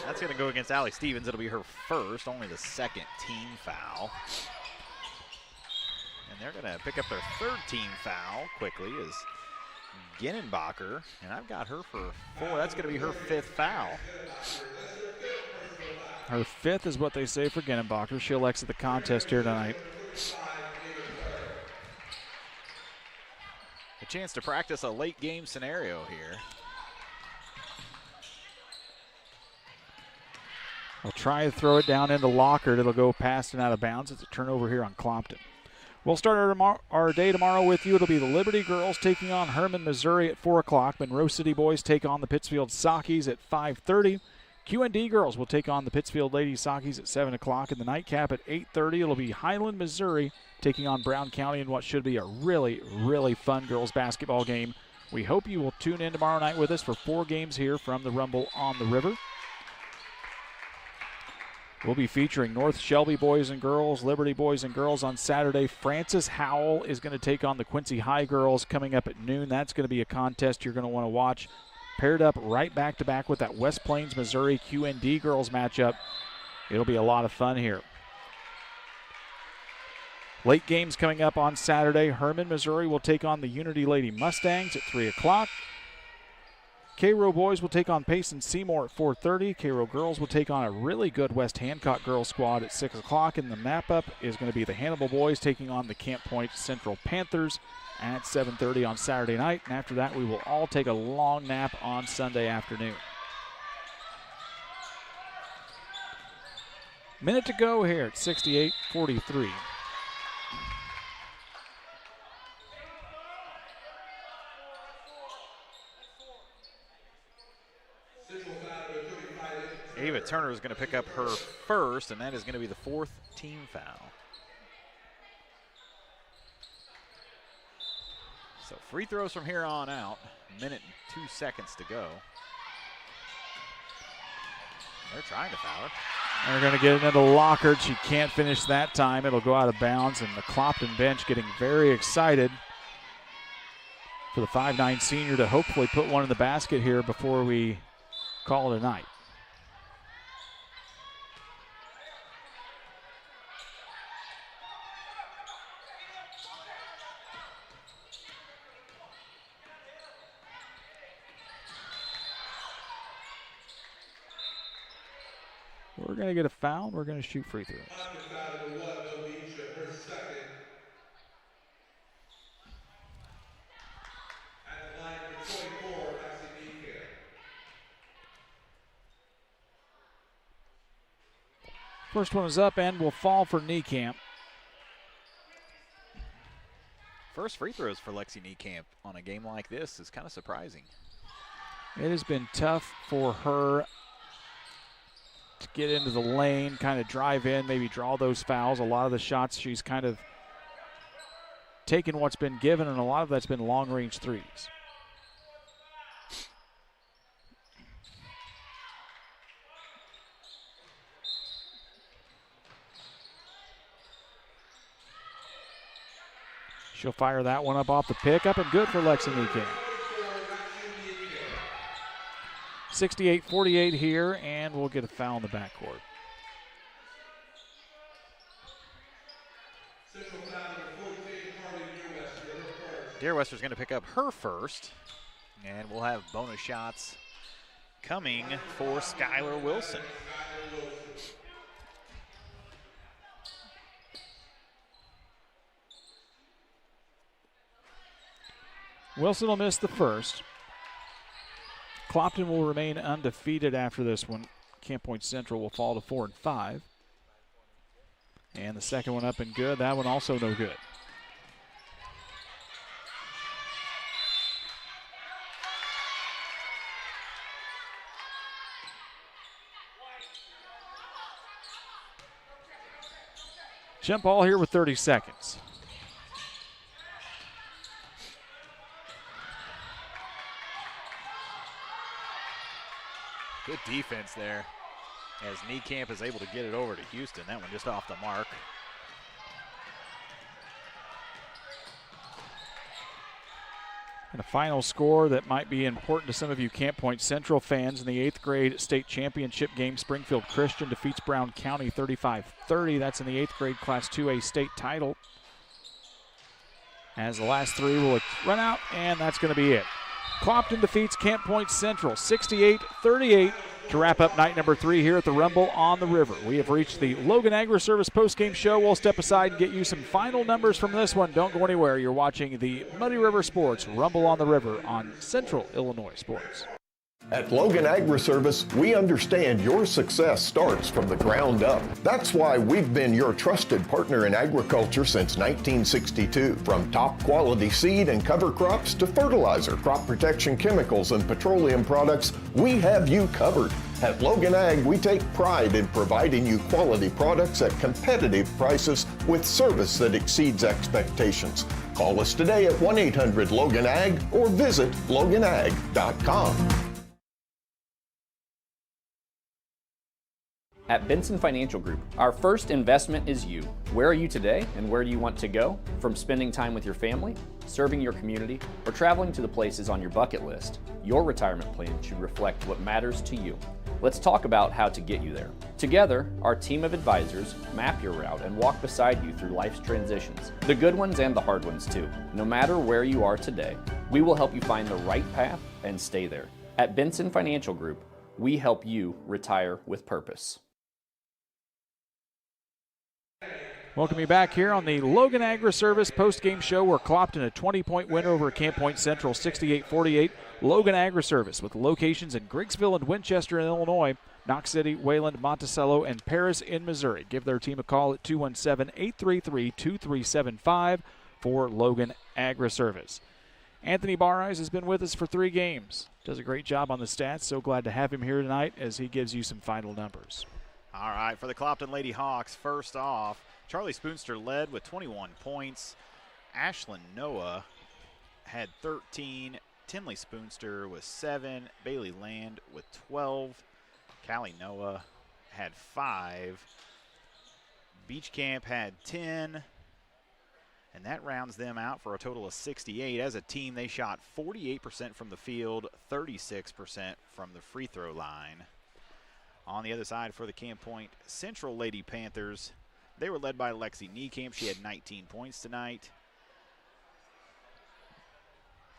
That's going to go against Allie Stevens. It'll be her first, only the second team foul. And they're going to pick up their 3rd team foul quickly as Ginnenbacher, and I've got her for 4. That's going to be her 5th foul. Her 5th is what they say for Ginnenbacher. She'll exit the contest here tonight. A chance to practice a late game scenario here. I'll try to throw it down into Lockard. It'll go past and out of bounds. It's a turnover here on Clopton. We'll start our day tomorrow with you. It'll be the Liberty Girls taking on Herman, Missouri at 4 o'clock. Monroe City Boys take on the Pittsfield Sockies at 5:30. QND Girls will take on the Pittsfield Lady Sockies at 7 o'clock. In the nightcap at 8:30, it'll be Highland, Missouri taking on Brown County in what should be a really, really fun girls basketball game. We hope you will tune in tomorrow night with us for 4 games here from the Rumble on the River. We'll be featuring North Shelby boys and girls, Liberty boys and girls on Saturday. Francis Howell is going to take on the Quincy High girls coming up at noon. That's going to be a contest you're going to want to watch. Paired up right back-to-back with that West Plains, Missouri QND girls matchup. It'll be a lot of fun here. Late games coming up on Saturday. Herman, Missouri will take on the Unity Lady Mustangs at 3 o'clock. Cairo boys will take on Payson Seymour at 4:30. Cairo girls will take on a really good West Hancock girls squad at 6 o'clock. And the map-up is going to be the Hannibal boys taking on the Camp Point Central Panthers at 7:30 on Saturday night. And after that, we will all take a long nap on Sunday afternoon. Minute to go here at 68-43. Ava Turner is going to pick up her first, and that is going to be the 4th team foul. So free throws from here on out. Minute and 2 seconds to go. They're trying to foul her. They're going to get it into Lockhart. She can't finish that time. It'll go out of bounds, and the Clopton bench getting very excited for the 5'9" senior to hopefully put one in the basket here before we call it a night. We're going to get a foul. We're going to shoot free throws. First one is up and will fall for Niekamp. First free throws for Lexi Niekamp on a game like this is kind of surprising. It has been tough for her to get into the lane, kind of drive in, maybe draw those fouls. A lot of the shots she's kind of taken what's been given, and a lot of that's been long-range threes. She'll fire that one up off the pickup, and good for Lexi Niekamp. 68-48 here, and we'll get a foul in the backcourt. Deer Wester's going to pick up her first, and we'll have bonus shots coming for Skylar Wilson. Wilson will miss the first. Clopton will remain undefeated after this one. Camp Point Central will fall to 4-5. And the second one up and good. That one also no good. Jump ball here with 30 seconds. Good defense there as Niekamp is able to get it over to Houston. That one just off the mark. And a final score that might be important to some of you Camp Point Central fans. In the 8th grade state championship game, Springfield Christian defeats Brown County 35-30. That's in the 8th grade Class 2A state title. As the last three will run out, and that's going to be it. Clopton defeats Camp Point Central 68-38 to wrap up night number 3 here at the Rumble on the River. We have reached the Logan Agri-Service postgame show. We'll step aside and get you some final numbers from this one. Don't go anywhere. You're watching the Muddy River Sports Rumble on the River on Central Illinois Sports. At Logan Agri-Service, we understand your success starts from the ground up. That's why we've been your trusted partner in agriculture since 1962. From top quality seed and cover crops to fertilizer, crop protection chemicals, and petroleum products, we have you covered. At Logan Ag, we take pride in providing you quality products at competitive prices with service that exceeds expectations. Call us today at 1-800-LOGAN-AG or visit loganag.com. At Benson Financial Group, our first investment is you. Where are you today and where do you want to go? From spending time with your family, serving your community, or traveling to the places on your bucket list, your retirement plan should reflect what matters to you. Let's talk about how to get you there. Together, our team of advisors map your route and walk beside you through life's transitions, the good ones and the hard ones too. No matter where you are today, we will help you find the right path and stay there. At Benson Financial Group, we help you retire with purpose. Welcome you back here on the Logan Agri-Service post-game show where Clopton a 20-point win over Camp Point Central 68-48. Logan Agri-Service with locations in Griggsville and Winchester in Illinois, Knox City, Wayland, Monticello, and Paris in Missouri. Give their team a call at 217-833-2375 for Logan Agri-Service. Anthony Barreis has been with us for 3 games. Does a great job on the stats. So glad to have him here tonight as he gives you some final numbers. All right, for the Clopton Lady Hawks, first off, Charlie Spoonster led with 21 points. Ashlyn Noah had 13. Tinley Spoonster with 7. Bailey Land with 12. Callie Noah had 5. Beach Camp had 10. And that rounds them out for a total of 68. As a team, they shot 48% from the field, 36% from the free throw line. On the other side for the Camp Point Central Lady Panthers, they were led by Lexi Niekamp. She had 19 points tonight.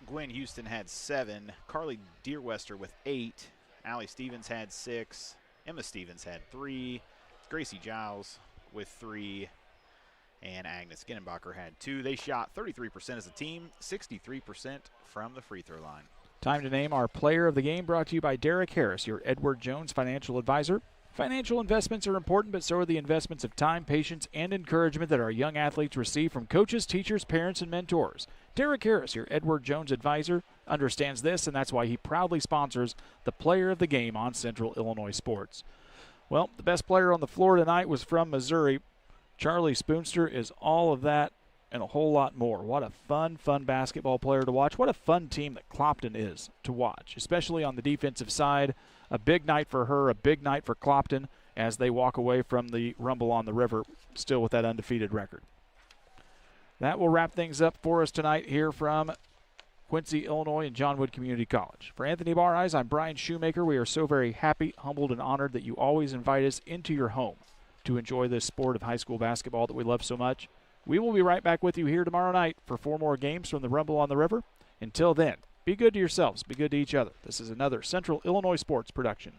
Gwen Houston had 7. Carly Deerwester with 8. Allie Stevens had 6. Emma Stevens had 3. Gracie Giles with 3. And Agnes Ginnenbacher had 2. They shot 33% as a team, 63% from the free throw line. Time to name our player of the game, brought to you by Derek Harris, your Edward Jones financial advisor. Financial investments are important, but so are the investments of time, patience, and encouragement that our young athletes receive from coaches, teachers, parents, and mentors. Derek Harris, your Edward Jones advisor, understands this, and that's why he proudly sponsors the player of the game on Central Illinois Sports. Well, the best player on the floor tonight was from Missouri. Charlie Spoonster is all of that and a whole lot more. What a fun basketball player to watch. What a fun team that Clopton is to watch, especially on the defensive side. A big night for her, a big night for Clopton as they walk away from the Rumble on the River still with that undefeated record. That will wrap things up for us tonight here from Quincy, Illinois, and John Wood Community College. For Anthony Barreis, I'm Brian Shoemaker. We are so very happy, humbled, and honored that you always invite us into your home to enjoy this sport of high school basketball that we love so much. We will be right back with you here tomorrow night for 4 more games from the Rumble on the River. Until then, be good to yourselves, be good to each other. This is another Central Illinois Sports production.